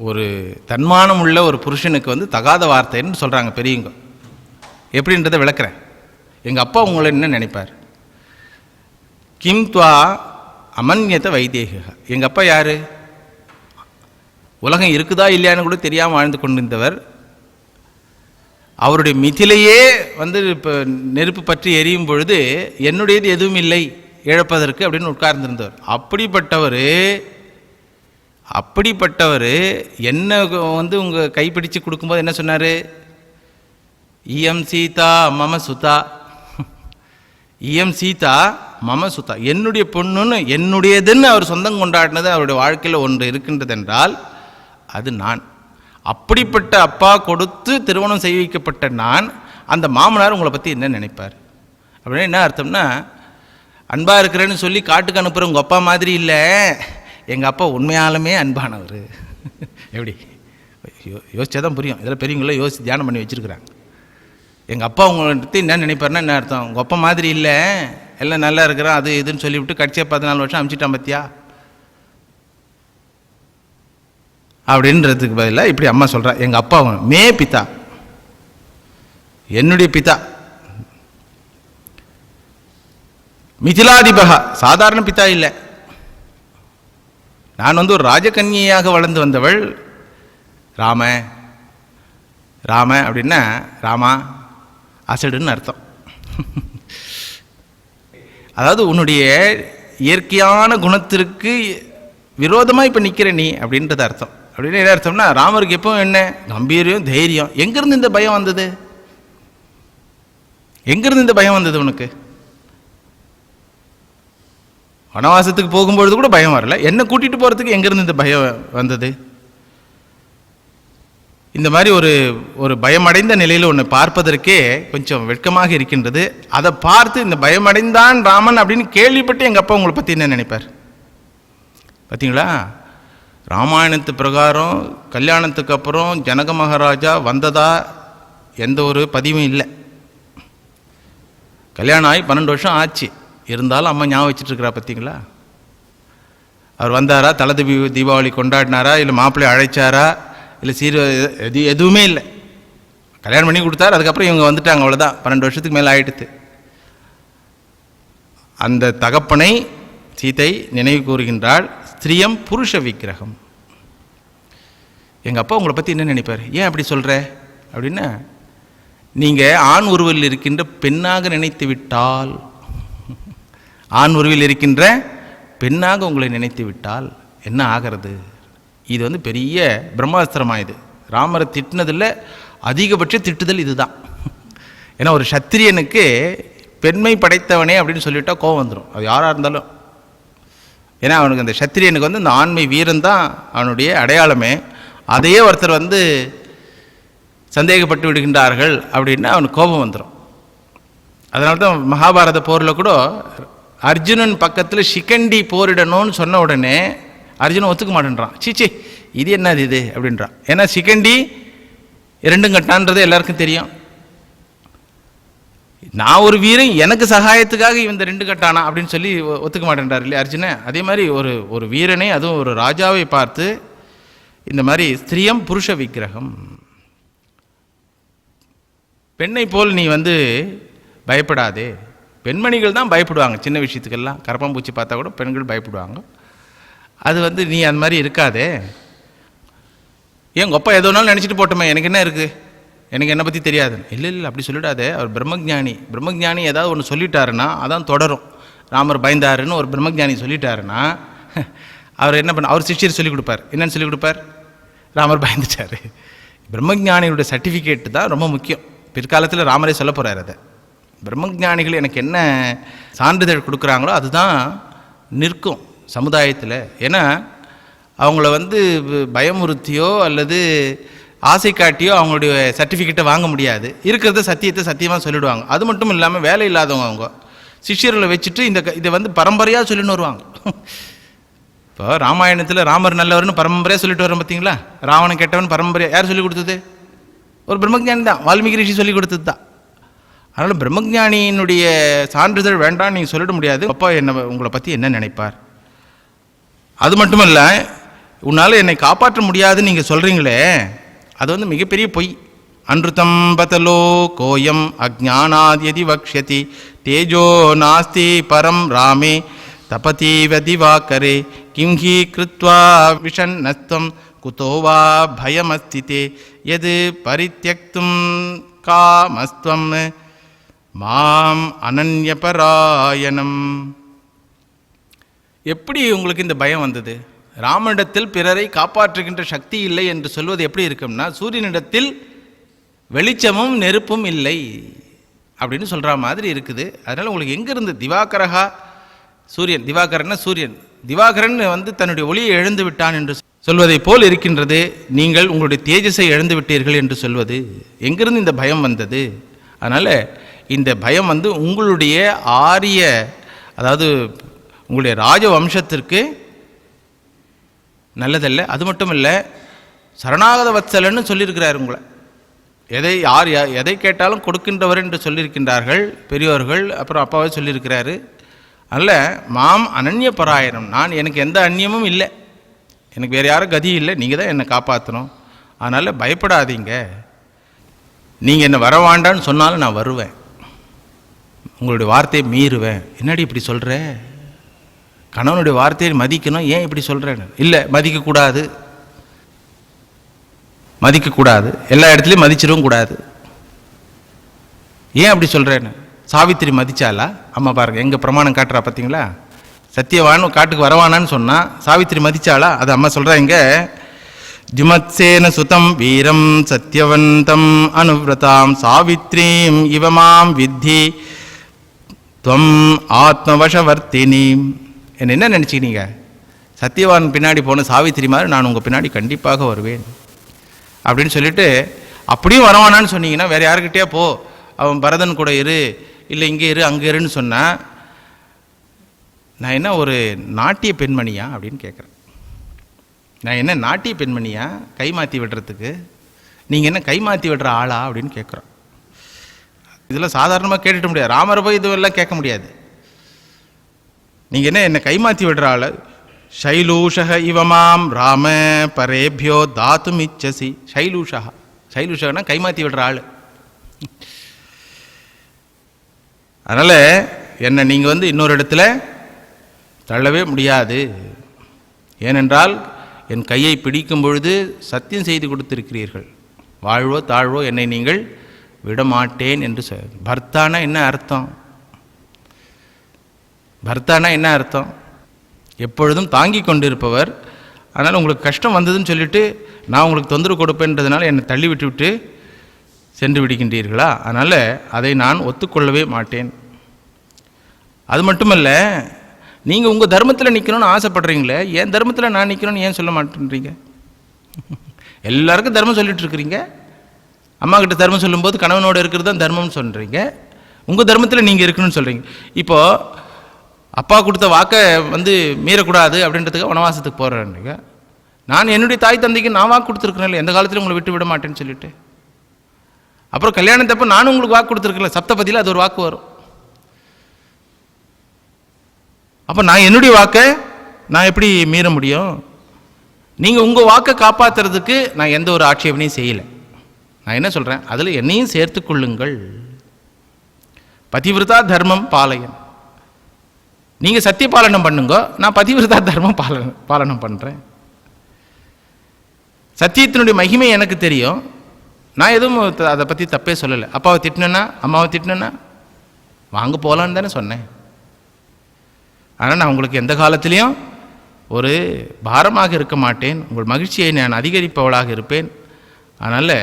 ஒரு தன்மானம் உள்ள ஒரு புருஷனுக்கு வந்து தகாத வார்த்தைன்னு சொல்கிறாங்க பெரியவங்க. எப்படின்றத விளக்குறேன். எங்கள் அப்பா உங்களை என்ன நினைப்பார்? கிம் துவா அமன்யத வைதேக. எங்கள் அப்பா யார்? உலகம் இருக்குதா இல்லையான்னு கூட தெரியாமல் வாழ்ந்து கொண்டிருந்தவர். அவருடைய மிதிலையே வந்து இப்போ நெருப்பு பற்றி எரியும் பொழுது என்னுடையது எதுவும் இல்லை இழப்பதற்கு அப்படின்னு உட்கார்ந்திருந்தவர். அப்படிப்பட்டவர் என்ன வந்து உங்கள் கைப்பிடிச்சு கொடுக்கும்போது என்ன சொன்னார்? இயம் சீதா மம சுதா, இயம் சீதா மம சுதா, என்னுடைய பொண்ணுன்னு என்னுடையதுன்னு அவர் சொந்தம் கொண்டாடினது அவருடைய வாழ்க்கையில் ஒன்று இருக்கின்றது என்றால் அது நான். அப்படிப்பட்ட அப்பா கொடுத்து திருமணம் செய்விக்கப்பட்ட நான், அந்த மாமனார் உங்களை பற்றி என்ன நினைப்பார் அப்படின்னா என்ன அர்த்தம்னா, அன்பாக இருக்கிறேன்னு சொல்லி காட்டுக்கு அனுப்புகிற உங்கள் அப்பா மாதிரி இல்லை, எங்கள் அப்பா உண்மையாலுமே அன்பானவர். எப்படி யோசிச்சா தான் புரியும். இதில் பெரியவங்கள யோசித்து தியானம் பண்ணி வச்சுருக்குறாங்க. எங்கள் அப்பா உங்களை பற்றி என்ன நினைப்பாருன்னா என்ன அர்த்தம்? உங்கள் அப்பா மாதிரி இல்லை, எல்லாம் நல்லா இருக்கிறான் அது இதுன்னு சொல்லிவிட்டு கடைசியாக 14 வருஷம் அனுப்பிச்சிட்டான் பத்தியா அப்படின்றதுக்கு பதிலாக இப்படி அம்மா சொல்கிறா, எங்கள் அப்பா மே பிதா, என்னுடைய பிதா, மிதிலாதிபகா, சாதாரண பிதா இல்லை, நான் வந்து ஒரு ராஜகன்னியாக வளர்ந்து வந்தவள். ராம அப்படின்னா ராமா அசடுன்னு அர்த்தம். அதாவது உன்னுடைய இயற்கையான குணத்திற்கு விரோதமாக இப்போ நிற்கிற நீ அப்படின்றது அர்த்தம். அப்படின்னு என்ன அர்த்தம்னா, ராமருக்கு எப்பவும் என்ன கம்பீரியம், தைரியம். எங்கேருந்து இந்த பயம் வந்தது? எங்கேருந்து இந்த பயம் வந்தது உனக்கு? வனவாசத்துக்கு போகும்பொழுது கூட பயம் வரல, என்ன கூட்டிகிட்டு போகிறதுக்கு எங்கேருந்து இந்த பயம் வந்தது? இந்த மாதிரி ஒரு பயமடைந்த நிலையில் ஒன்று பார்ப்பதற்கே கொஞ்சம் வெட்கமாக இருக்கின்றது. அதை பார்த்து இந்த பயமடைந்தான் ராமன் அப்படின்னு கேள்விப்பட்டு எங்கள் அப்பா உங்களை பற்றி என்ன நினைப்பார் பார்த்தீங்களா? ராமாயணத்து பிரகாரம் கல்யாணத்துக்கு அப்புறம் ஜனக மகாராஜா வந்ததா எந்த ஒரு பதிவும் இல்லை. கல்யாணம் ஆகி 12 வருஷம் ஆச்சு, இருந்தாலும் அம்மா ஞாபகம் வச்சுட்ருக்கிறா பார்த்தீங்களா? அவர் வந்தாரா, தலை தீபாவளி கொண்டாடினாரா, இல்லை மாப்பிள்ளை அழைச்சாரா, இல்லை எதுவுமே இல்லை. கல்யாணம் பண்ணி கொடுத்தாரு, அதுக்கப்புறம் இவங்க வந்துட்டாங்க, அவ்வளோதான். 12 வருஷத்துக்கு மேலே ஆயிடுத்து. அந்த தகப்பனை சீதை நினைவு கூறுகின்றாள். ஸ்திரியம் புருஷ விக்கிரகம். எங்கள் அப்பா உங்களை பற்றி என்ன நினைப்பார்? ஏன் அப்படி சொல்கிற அப்படின்னா, நீங்கள் ஆண் உருவில் இருக்கின்ற பெண்ணாக நினைத்து விட்டால், ஆண் உருவில் இருக்கின்ற பெண்ணாக உங்களை நினைத்து விட்டால் என்ன ஆகிறது? இது வந்து பெரிய பிரம்மாஸ்திரமாக. இது ராமரை திட்டினதில் அதிகபட்ச திட்டுதல் இதுதான். ஏன்னா ஒரு சத்திரியனுக்கு பெண்மை படைத்தவனே அப்படின்னு சொல்லிவிட்டா கோபம் வந்துடும், அது யாராக இருந்தாலும். ஏன்னா அவனுக்கு அந்த சத்திரியனுக்கு வந்து இந்த ஆண்மை வீரன் தான் அவனுடைய அடையாளமே. அதையே ஒருத்தர் வந்து சந்தேகப்பட்டு விடுகின்றார்கள் அப்படின்னா அவனுக்கு கோபம் வந்துடும். அதனால தான் மகாபாரத போரில் கூட அர்ஜுனன் பக்கத்தில் சிகண்டி போரிடணும்னு சொன்ன உடனே அர்ஜுனன் ஒத்துக்க மாட்டேன்றான். சீச்சி இது என்னது இது அப்படின்றான். ஏன்னா சிகண்டி 2 கட்டான்றது எல்லாருக்கும் தெரியும். நான் ஒரு வீரன், எனக்கு சகாயத்துக்காக இந்த 2 கட்டானா அப்படின்னு சொல்லி ஒத்துக்க மாட்டேன்றார் இல்லையா அர்ஜுனன்? அதே மாதிரி ஒரு வீரனை, அதுவும் ஒரு ராஜாவை பார்த்து இந்த மாதிரி ஸ்திரியம் புருஷ விக்கிரகம், பெண்ணை போல் நீ வந்து பயப்படாதே. பெண்மணிகள் தான் பயப்படுவாங்க சின்ன விஷயத்துக்கெல்லாம். கரப்பாம்பூச்சி பார்த்தா கூட பெண்கள் பயப்படுவாங்க. அது வந்து நீ அந்த மாதிரி இருக்காதே, ஏன் உங்கள் அப்பா எதோ நாள் நினச்சிட்டு போட்டோமே, எனக்கு என்ன இருக்குது, எனக்கு என்னை பற்றி தெரியாது. இல்லை இல்லை அப்படி சொல்லிடாதே, அவர் பிரம்மஜானி. பிரம்மஜானி ஏதாவது ஒன்று சொல்லிட்டாருன்னா அதான் தொடரும். ராமர் பயந்தாருன்னு ஒரு பிரம்மஜானி சொல்லிட்டாருன்னா அவர் என்ன பண்ண, அவர் சிஷ்யர் சொல்லிக் கொடுப்பார். என்னன்னு சொல்லிக் கொடுப்பார்? ராமர் பயந்துட்டார். பிரம்மஜானியோட சர்டிஃபிகேட் தான் ரொம்ப முக்கியம். பிற்காலத்தில் ராமரே சொல்ல போகிறார் அதை. பிரம்மஜானிகள் எனக்கு என்ன சான்றிதழ் கொடுக்குறாங்களோ அதுதான் நிற்கும் சமுதாயத்தில். ஏன்னா அவங்கள பயமுறுத்தியோ அல்லது ஆசை காட்டியோ அவங்களுடைய சர்டிஃபிகேட்டை வாங்க முடியாது. இருக்கிறத சத்தியத்தை சத்தியமாக சொல்லிவிடுவாங்க. அது மட்டும் இல்லாமல் வேலை இல்லாதவங்க அவங்க சிஷ்யர்களை வச்சுட்டு இதை பரம்பரையாக சொல்லின்னு வருவாங்க. இப்போ ராமாயணத்தில் ராமர் நல்லவர்னு பரம்பரையாக சொல்லிட்டு வரோம் பார்த்தீங்களா. ராவணன் கெட்டவன் பரம்பரையாக யார் சொல்லிக் கொடுத்தது? ஒரு பிரம்மஜானி தான், வால்மீகி ரிஷி சொல்லிக் கொடுத்தது தான். அதனால் பிரம்மஜானியினுடைய சான்றிதழ் வேண்டாம் நீங்கள் சொல்லிட முடியாது. அப்பா உங்களை பற்றி என்ன நினைப்பார்? அது மட்டுமல்ல, உன்னால் என்னை காப்பாற்ற முடியாதுன்னு நீங்கள் சொல்கிறீங்களே, அது மிகப்பெரிய பொய். அன்ருதம் பதலோ கோயம் அஜ்ஞானாத்யதி வக்ஷதி தேஜோ நாஸ்தி பரம் ராமே தபதீவ திவாகரே கிம்ஹி கிருத்வா விஷன்னஸ்தம் குதோவா பயமஸ்திதே யது பரித்யக்தும் காமஸ்துவம் மாம் அனன்யபராயணம். எப்படி உங்களுக்கு இந்த பயம் வந்தது? ராமனிடத்தில் பிறரை காப்பாற்றுகின்ற சக்தி இல்லை என்று சொல்வது எப்படி இருக்கும்னா, சூரியனிடத்தில் வெளிச்சமும் நெருப்பும் இல்லை அப்படின்னு சொல்கிற மாதிரி இருக்குது. அதனால் உங்களுக்கு எங்கேருந்து திவாகரகா, சூரியன், திவாகரன்னா சூரியன், திவாகரன் தன்னுடைய ஒளியை இழந்து விட்டான் என்று சொல்வதை போல் இருக்கின்றது. நீங்கள் உங்களுடைய தேஜஸை இழந்து விட்டீர்கள் என்று சொல்வது. எங்கிருந்து இந்த பயம் வந்தது? அதனால் இந்த பயம் உங்களுடைய ஆரிய, அதாவது உங்களுடைய ராஜவம்சத்திற்கு நல்லதல்ல. அது மட்டும் இல்லை, சரணாகத வத்சலன்னு சொல்லியிருக்கிறார் உங்களை. எதை கேட்டாலும் கொடுக்கின்றவர் என்று சொல்லியிருக்கின்றார்கள் பெரியோர்கள். அப்புறம் அப்பாவே சொல்லியிருக்கிறாரு. அதனால் மாம் அனன்ய பராயணம், எனக்கு எந்த அந்நியமும் இல்லை, எனக்கு வேறு யாரும் கதி இல்லை, நீங்கள் தான் என்னை காப்பாற்றணும். அதனால் பயப்படாதீங்க. நீங்கள் என்னை வரவாண்டான்னு சொன்னாலும் நான் வருவேன், உங்களுடைய வார்த்தையை மீறுவேன். என்னடி இப்படி சொல்கிற? கணவனுடைய வார்த்தையை மதிக்கணும், ஏன் இப்படி சொல்கிறேன்னு? இல்லை, மதிக்கக்கூடாது, எல்லா இடத்துலையும் மதிச்சிடவும் கூடாது. ஏன் அப்படி சொல்கிறேன்னு? சாவித்திரி மதிச்சாலா? அம்மா பாருங்கள், எங்கள் பிரமாணம் காட்டுறா பார்த்தீங்களா. சத்தியவான் காட்டுக்கு வரவானான்னு சொன்னால் சாவித்திரி மதிச்சாலா? அது அம்மா சொல்கிறாங்க, ஜுமத்சேன சுதம் வீரம் சத்யவந்தம் அனுவிரதாம் சாவித்ரீம் இவமாம் வித்தி துவம் ஆத்மவசவர்த்தினி. என்ன நினச்சிக்கினீங்க? சத்தியவான் பின்னாடி போன சாவித்திரி மாதிரி நான் உங்கள் பின்னாடி கண்டிப்பாக வருவேன் அப்படின்னு சொல்லிட்டு, அப்படியும் வரவானான்னு சொன்னீங்கன்னா வேறு யாருக்கிட்டே போ, அவன் பரதன் கூட இரு, இல்லை இங்கே இரு அங்கே இருன்னு சொன்னால் நான் என்ன ஒரு நாட்டிய பெண்மணியா அப்படின்னு கேட்குறேன். நான் என்ன நாட்டிய பெண்மணியா கை மாற்றி விடுறதுக்கு? நீங்கள் என்ன கை மாற்றி விடுற ஆளா அப்படின்னு கேட்குறோம். இதெல்லாம் சாதாரணமாக கேட்டுட்டு முடியாது. ராமரை போய் இதுவெல்லாம் கேட்க முடியாது. நீங்கள் என்ன கை மாற்றி விடுற ஆள்? சைலூஷக இவமாம் ராம பரேபியோ தாத்தும் இச்சசி. சைலூஷகனா கை மாற்றி விடுற ஆள். அதனால் என்னை நீங்கள் இன்னொரு இடத்துல தள்ளவே முடியாது. ஏனென்றால் என் கையை பிடிக்கும் பொழுது சத்தியம் செய்து கொடுத்திருக்கிறீர்கள், வாழ்வோ தாழ்வோ என்னை நீங்கள் விடமாட்டேன் என்று பர்த்தானா என்ன அர்த்தம்? பர்த்தானா என்ன அர்த்தம்? எப்பொழுதும் தாங்கி கொண்டிருப்பவர். அதனால் உங்களுக்கு கஷ்டம் வந்ததுன்னு சொல்லிட்டு நான் உங்களுக்கு தொந்தரவு கொடுப்பேன்றதுனால என்னை தள்ளி விட்டு சென்று விடுகின்றீர்களா? அதனால் அதை நான் ஒத்துக்கொள்ளவே மாட்டேன். அது மட்டுமல்ல, நீங்கள் உங்கள் தர்மத்தில் நிற்கணும்னு ஆசைப்படுறீங்களே, என் தர்மத்தில் நான் நிற்கணும்னு ஏன் சொல்ல மாட்டேன்றீங்க? எல்லாருக்கும் தர்மம் சொல்லிட்டு இருக்கிறீங்க. அம்மா கிட்ட தர்மம் சொல்லும்போது கணவனோடு இருக்கிறது தான் தர்மம்னு சொல்கிறீங்க. உங்கள் தர்மத்தில் நீங்கள் இருக்கணும்னு சொல்கிறீங்க. இப்போது அப்பா கொடுத்த வாக்கை மீறக்கூடாது அப்படின்றதுக்கு வனவாசத்துக்கு போகிறேன்றீங்க. நான் என்னுடைய தாய் தந்தைக்கு நான் வாக்கு கொடுத்துருக்கிறேன், எந்த காலத்திலும் உங்களை விட்டு விட மாட்டேன்னு சொல்லிட்டு. அப்புறம் கல்யாணத்தப்போ நானும் உங்களுக்கு வாக்கு கொடுத்துருக்கேன், சப்தபதியில் அது ஒரு வாக்கு வரும். அப்போ நான் என்னுடைய வாக்கை நான் எப்படி மீற முடியும்? நீங்கள் உங்கள் வாக்கை காப்பாற்றுறதுக்கு நான் எந்த ஒரு ஆட்சேபனையும் செய்யலை. நான் என்ன சொல்கிறேன், அதில் என்னையும் சேர்த்து கொள்ளுங்கள். பதிவிரதா தர்மம் பாலயன். நீங்கள் சத்திய பாலனம் பண்ணுங்க, நான் பதிவிரதா தர்மம் பாலனம் பண்ணுறேன். சத்தியத்தினுடைய மகிமை எனக்கு தெரியும். நான் எதுவும் அதை பற்றி தப்பே சொல்லலை. அப்பாவை திட்டினேன்னா, அம்மாவை திட்டினேன்னா வாங்க போகலான்னு தானே சொன்னேன். ஆனால் நான் உங்களுக்கு எந்த காலத்திலையும் ஒரு பாரமாக இருக்க மாட்டேன். உங்கள் மகிழ்ச்சியை நான் அதிகரிப்பவளாக இருப்பேன். அதனால்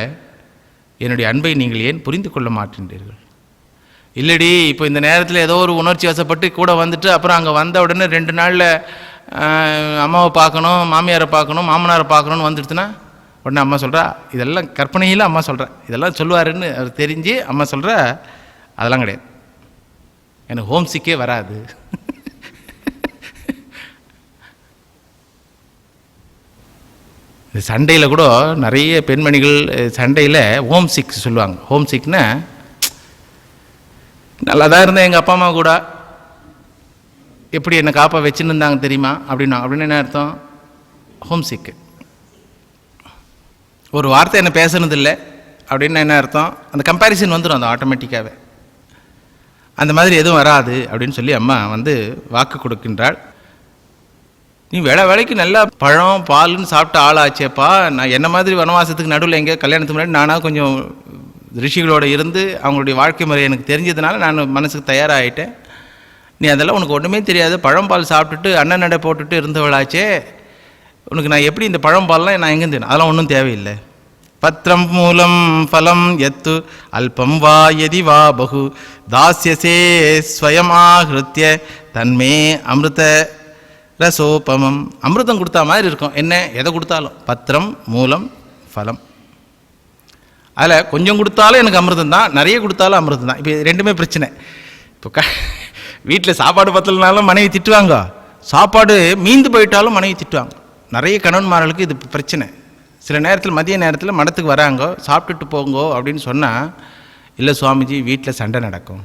என்னுடைய அன்பை நீங்கள் ஏன் புரிந்து கொள்ள மாட்டேன்றீர்கள்? இல்லடி, இப்போ இந்த நேரத்தில் ஏதோ ஒரு உணர்ச்சி வசப்பட்டு கூட வந்துட்டு அப்புறம் அங்கே வந்த உடனே 2 நாளில் அம்மாவை பார்க்கணும், மாமியாரை பார்க்கணும், மாமனாரை பார்க்கணுன்னு வந்துடுச்சுன்னா உடனே அம்மா சொல்கிறா, இதெல்லாம் கற்பனையில் அம்மா சொல்கிறேன், இதெல்லாம் சொல்லுவாருன்னு அவர் தெரிஞ்சு அம்மா சொல்கிற, அதெல்லாம் கிடையாது, எனக்கு ஹோம் சிக்கே வராது. இந்த சண்டையில் கூட நிறைய பெண்மணிகள் சண்டையில் ஹோம் சிக் சொல்லுவாங்க. ஹோம் சிக்னா, நல்லா தான் இருந்தேன் எங்கள் அப்பா அம்மா கூட, எப்படி என்னை காப்பா வச்சுன்னு இருந்தாங்க தெரியுமா அப்படின்னு என்ன அர்த்தம்? ஹோம் சிக்கு. ஒரு வார்த்தை என்ன பேசுனதில்லை அப்படின்னு என்ன அர்த்தம்? அந்த கம்பேரிசன் வந்துடும் அந்த ஆட்டோமேட்டிக்காகவே. அந்த மாதிரி எதுவும் வராது அப்படின்னு சொல்லி அம்மா வாக்கு கொடுக்கின்றாள். நீ வேலைக்கு நல்லா பழம் பால்னு சாப்பிட்ட ஆளாச்சேப்பா, நான் என்ன மாதிரி வனவாசத்துக்கு நடுவில் எங்கே கல்யாணத்துக்கு முன்னாடி நானாக கொஞ்சம் ரிஷிகளோடு இருந்து அவங்களுடைய வாழ்க்கை முறை எனக்கு தெரிஞ்சதுனால நான் மனசுக்கு தயாராகிட்டேன். நீ அதெல்லாம் உனக்கு ஒன்றுமே தெரியாது, பழம் பால் சாப்பிட்டுட்டு அண்ணன் நடை போட்டுட்டு இருந்தவளாச்சே, உனக்கு நான் எப்படி இந்த பழம் பால்லாம் நான் எங்கேருந்து? அதெல்லாம் ஒன்றும் தேவையில்லை. பத்திரம் மூலம் ஃபலம் எத்து அல்பம் வா யதி வா பகு தாஸ்யசே ஸ்வயமாகிருத்திய தன்மே அமிர்த ரசோபமம். அமிர்தம் கொடுத்தா மாதிரி இருக்கும். என்ன எதை கொடுத்தாலும் பத்திரம் மூலம் ஃபலம். அதில் கொஞ்சம் கொடுத்தாலும் எனக்கு அமிர்தம் தான், நிறைய கொடுத்தாலும் அமிர்தம் தான். இப்போ ரெண்டுமே பிரச்சனை. இப்போ வீட்டில் சாப்பாடு பத்தலைனாலும் மனைவி திட்டுவாங்க, சாப்பாடு மீந்து போயிட்டாலும் மனைவி திட்டுவாங்க. நிறைய கணவன்மார்களுக்கு இது பிரச்சனை. சில நேரத்தில் மதிய நேரத்தில் மடத்துக்கு வராங்க, சாப்பிட்டுட்டு போங்கோ அப்படின்னு சொன்னால், இல்லை சுவாமிஜி வீட்டில் சண்டை நடக்கும்.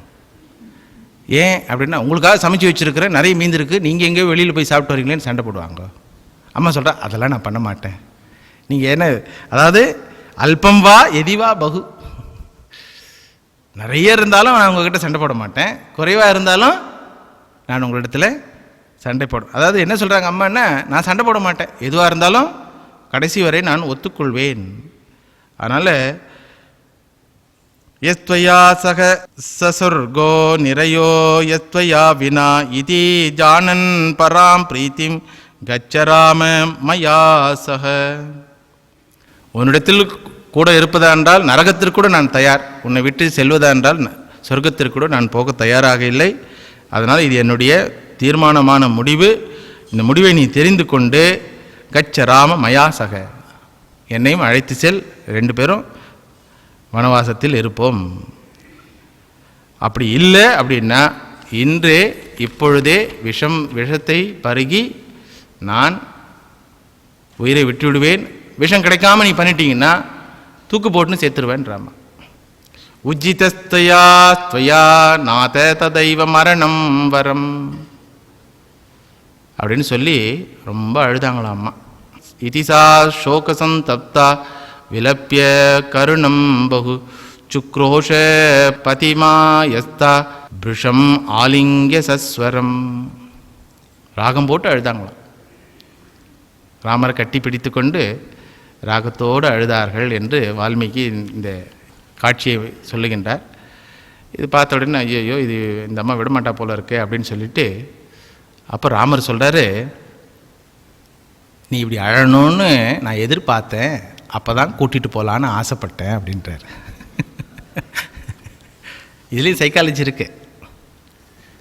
ஏன் அப்படின்னா, உங்களுக்காக சமைச்சு வச்சுருக்கிறேன், நிறைய மீந்திருக்கு, நீங்கள் எங்கேயோ வெளியில் போய் சாப்பிட்டு வரீங்களேன்னு சண்டை போடுவாங்க. அம்மா சொல்கிறா, அதெல்லாம் நான் பண்ண மாட்டேன். நீங்கள் என்ன, அதாவது அல்பம் வா எதிவா பகு, நிறைய இருந்தாலும் நான் உங்கள்கிட்ட சண்டை போட மாட்டேன், குறைவாக இருந்தாலும் நான் உங்களிடத்தில் சண்டை போடும். அதாவது என்ன சொல்கிறாங்க அம்மா, என்ன, நான் சண்டை போட மாட்டேன், எதுவாக இருந்தாலும் கடைசி வரை நான் ஒத்துக்கொள்வேன். அதனால் யஸ்த்வயா சக சசுர்கோ நிறையோ யஸ்த்வயா வினா இதி ஜானன் பராம் பிரீத்திம் கச்சராம மயா சக. உன்னிடத்தில் கூட இருப்பதா என்றால் நரகத்திற்கு கூட நான் தயார், உன்னை விட்டு செல்வதா என்றால் சொர்க்கத்திற்கு கூட நான் போக தயாராக இல்லை. அதனால் இது என்னுடைய தீர்மானமான முடிவு. இந்த முடிவை நீ தெரிந்து கொண்டு கச்சராம மயா சக, என்னையும் அழைத்து செல், 2 பேரும் வனவாசத்தில் இருப்போம். அப்படி இல்லை அப்படின்னா இன்றே இப்பொழுதே விஷத்தை பருகி நான் உயிரை விட்டுவிடுவேன். விஷம் கிடைக்காம நீ பண்ணிட்டீங்கன்னா தூக்கு போட்டுன்னு சேர்த்துருவேன்றாமா. உஜ்ஜிதஸ்தயா ஸ்வயா நாத ததைவ மரணம் வரம் அப்படின்னு சொல்லி ரொம்ப அழுதாங்களாம் அம்மா. இதிசா சோகசந்தப்தா விலப்பிய கருணம் பகு சுக்ரோஷ பதிமாயஸ்தா பிருஷம் ஆலிங்கிய சஸ்வரம். ராகம் போட்டு அழுதாங்களாம். ராமரை கட்டி பிடித்து கொண்டு ராகத்தோடு அழுதார்கள் என்று வால்மீகி இந்த காட்சியை சொல்லுகின்றார். இது பார்த்த உடனே ஐயோ இது இந்த அம்மா விடமாட்டா போல இருக்கு அப்படின்னு சொல்லிட்டு, அப்போ ராமர் சொல்கிறாரு, நீ இப்படி அழணும்னு நான் எதிர்பார்த்தேன், அப்போ தான் கூட்டிகிட்டு போகலான்னு ஆசைப்பட்டேன் அப்படின்றார். இதுலேயும் சைக்காலஜி இருக்கு.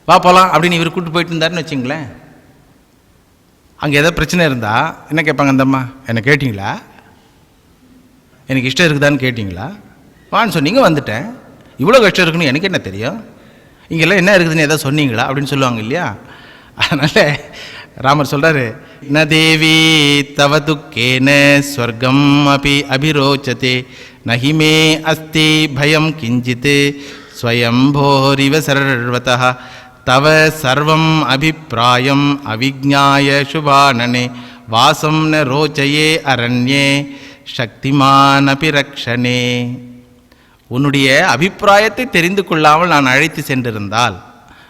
வா போகலாம் அப்படின்னு இவர் கூப்பிட்டு போயிட்டு இருந்தாருன்னு வச்சுங்களேன், அங்கே ஏதோ பிரச்சனை இருந்தால் என்ன கேட்பாங்க, அந்த அம்மா என்ன கேட்டிங்களா, எனக்கு இஷ்டம் இருக்குதான்னு கேட்டிங்களா, வான்னு சொன்னீங்க வந்துட்டேன், இவ்வளோ கஷ்டம் இருக்குன்னு எனக்கு என்ன தெரியும், இங்கெல்லாம் என்ன இருக்குதுன்னு எதாவது சொன்னீங்களா அப்படின்னு சொல்லுவாங்க இல்லையா. அதனால் ராமர் சொல்கிறாரு, ந தேவி தவ துக்கேன ஸ்வர்க்கம் அபி அபிரோச்சதே நஹிமே அஸ்தி பயம் கிஞ்சித் ஸ்வயம்போரிவ சர்வதः தவ சர்வம் அபிப்ராயம் அவிஜ்ஞாய சுபானனே வாசம் ந ரோச்சயே அரண்யே சக்திமான் அபி ரக்ஷனே. உன்னுடைய அபிப்பிராயத்தை தெரிந்து கொள்ளாமல் நான் அழைத்து சென்றிருந்தால்,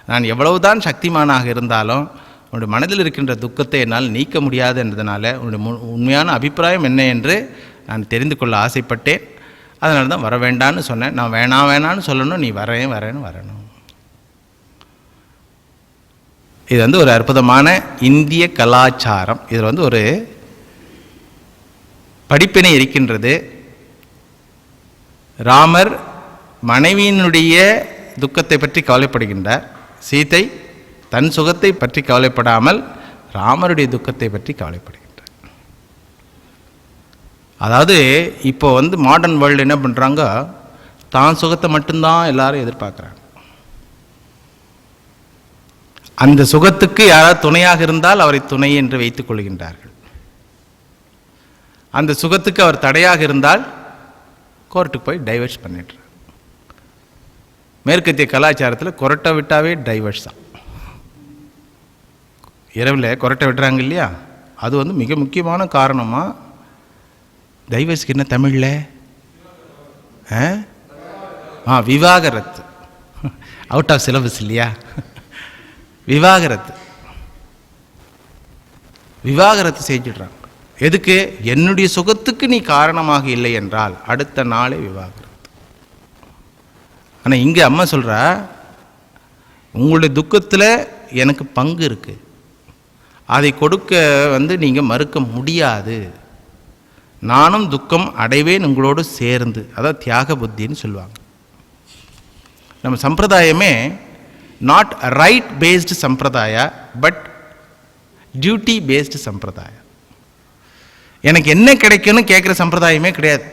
நான் எவ்வளவுதான் சக்திமானாக இருந்தாலும் உன்னுடைய மனதில் இருக்கின்ற துக்கத்தை என்னால் நீக்க முடியாது என்றதுனால உன்னுடைய உண்மையான அபிப்பிராயம் என்ன என்று நான் தெரிந்து கொள்ள ஆசைப்பட்டேன். அதனால தான் வர வேண்டான்னு சொன்னேன். நான் வேணான்னு சொல்லணும், நீ வரணும். இது ஒரு அற்புதமான இந்திய கலாச்சாரம். இதில் ஒரு படிப்பினை இருக்கின்றது. ராமர் மனைவியினுடைய துக்கத்தை பற்றி கவலைப்படுகின்றார். சீதை தன் சுகத்தை பற்றி கவலைப்படாமல் ராமருடைய துக்கத்தை பற்றி கவலைப்படுகின்றார். அதாவது இப்போ மாடர்ன் வேர்ல்டு என்ன பண்ணுறாங்க, தான் சுகத்தை மட்டும்தான் எல்லாரும் எதிர்பார்க்குறாங்க. அந்த சுகத்துக்கு யாராவது துணையாக இருந்தால் அவரை துணை என்று வைத்துக் கொள்கின்றார்கள். அந்த சுகத்துக்கு அவர் தடையாக இருந்தால் கோர்ட்டுக்கு போய் டைவர்ஸ் பண்ணிடுறார். மேற்கத்திய கலாச்சாரத்தில் கொரட்டை விட்டாவே டைவர்ஸ் தான். இரவில் கொரட்டை விடுறாங்க இல்லையா, அது மிக முக்கியமான காரணமாக. டைவர்ஸ்க்கு என்ன தமிழில்? விவாகரத்து. அவுட் ஆஃப் சிலபஸ் இல்லையா? விவாகரத்து செஞ்சிடுறாங்க. எதுக்கு? என்னுடைய சுகத்துக்கு நீ காரணமாக இல்லை என்றால் அடுத்த நாளே விவாகரத்து. ஆனால் இங்கே அம்மா சொல்கிறா, உங்களுடைய துக்கத்தில் எனக்கு பங்கு இருக்கு, அதை கொடுக்க நீங்கள் மறுக்க முடியாது. நானும் துக்கம் அடைவேன் உங்களோடு சேர்ந்து. அதாவது தியாக புத்தின்னு சொல்லுவாங்க. நம்ம சம்பிரதாயமே நாட் ரைட் பேஸ்டு சம்பிரதாயா, பட் டியூட்டி பேஸ்டு சம்பிரதாயம். எனக்கு என்ன கிடைக்கும்னு கேட்குற சம்பிரதாயமே கிடையாது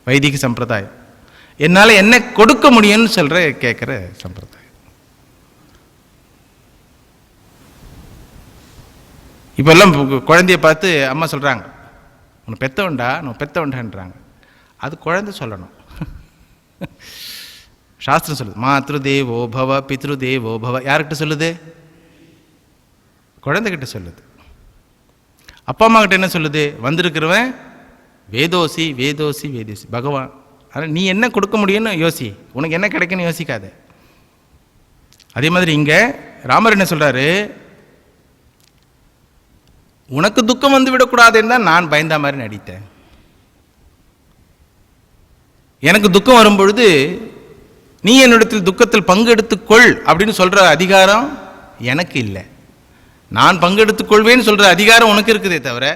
வைதிக சம்பிரதாயம். என்னால் என்ன கொடுக்க முடியும்னு கேட்குற சம்பிரதாயம். இப்பெல்லாம் குழந்தைய பார்த்து அம்மா சொல்கிறாங்க, உன்னை பெத்தவண்டான்றாங்க. அது குழந்தை சொல்லணும். சாஸ்திரம் சொல்லுது, மாத்ரு தேவோ பவ பித்ரு தேவோ பவ. யார்கிட்ட சொல்லுது? குழந்தைகிட்ட சொல்லுது. அப்பா அம்மா கிட்ட என்ன சொல்லுது? வந்திருக்கிறவன் வேதோசி வேதோசி வேதோசி பகவான். ஆனால் நீ என்ன கொடுக்க முடியும்னு யோசி, உனக்கு என்ன கிடைக்குன்னு யோசிக்காத. அதே மாதிரி இங்கே ராமர் என்ன சொல்கிறாரு, உனக்கு துக்கம் விடக்கூடாதுன்னு தான் நான் பயந்த மாதிரி நடித்தேன். எனக்கு துக்கம் வரும்பொழுது நீ என்னிடத்தில் துக்கத்தில் பங்கெடுத்துக்கொள் அப்படின்னு சொல்கிற அதிகாரம் எனக்கு இல்லை. நான் பங்கெடுத்துக்கொள்வேன்னு சொல்கிற அதிகாரம் உனக்கு இருக்குதே தவிர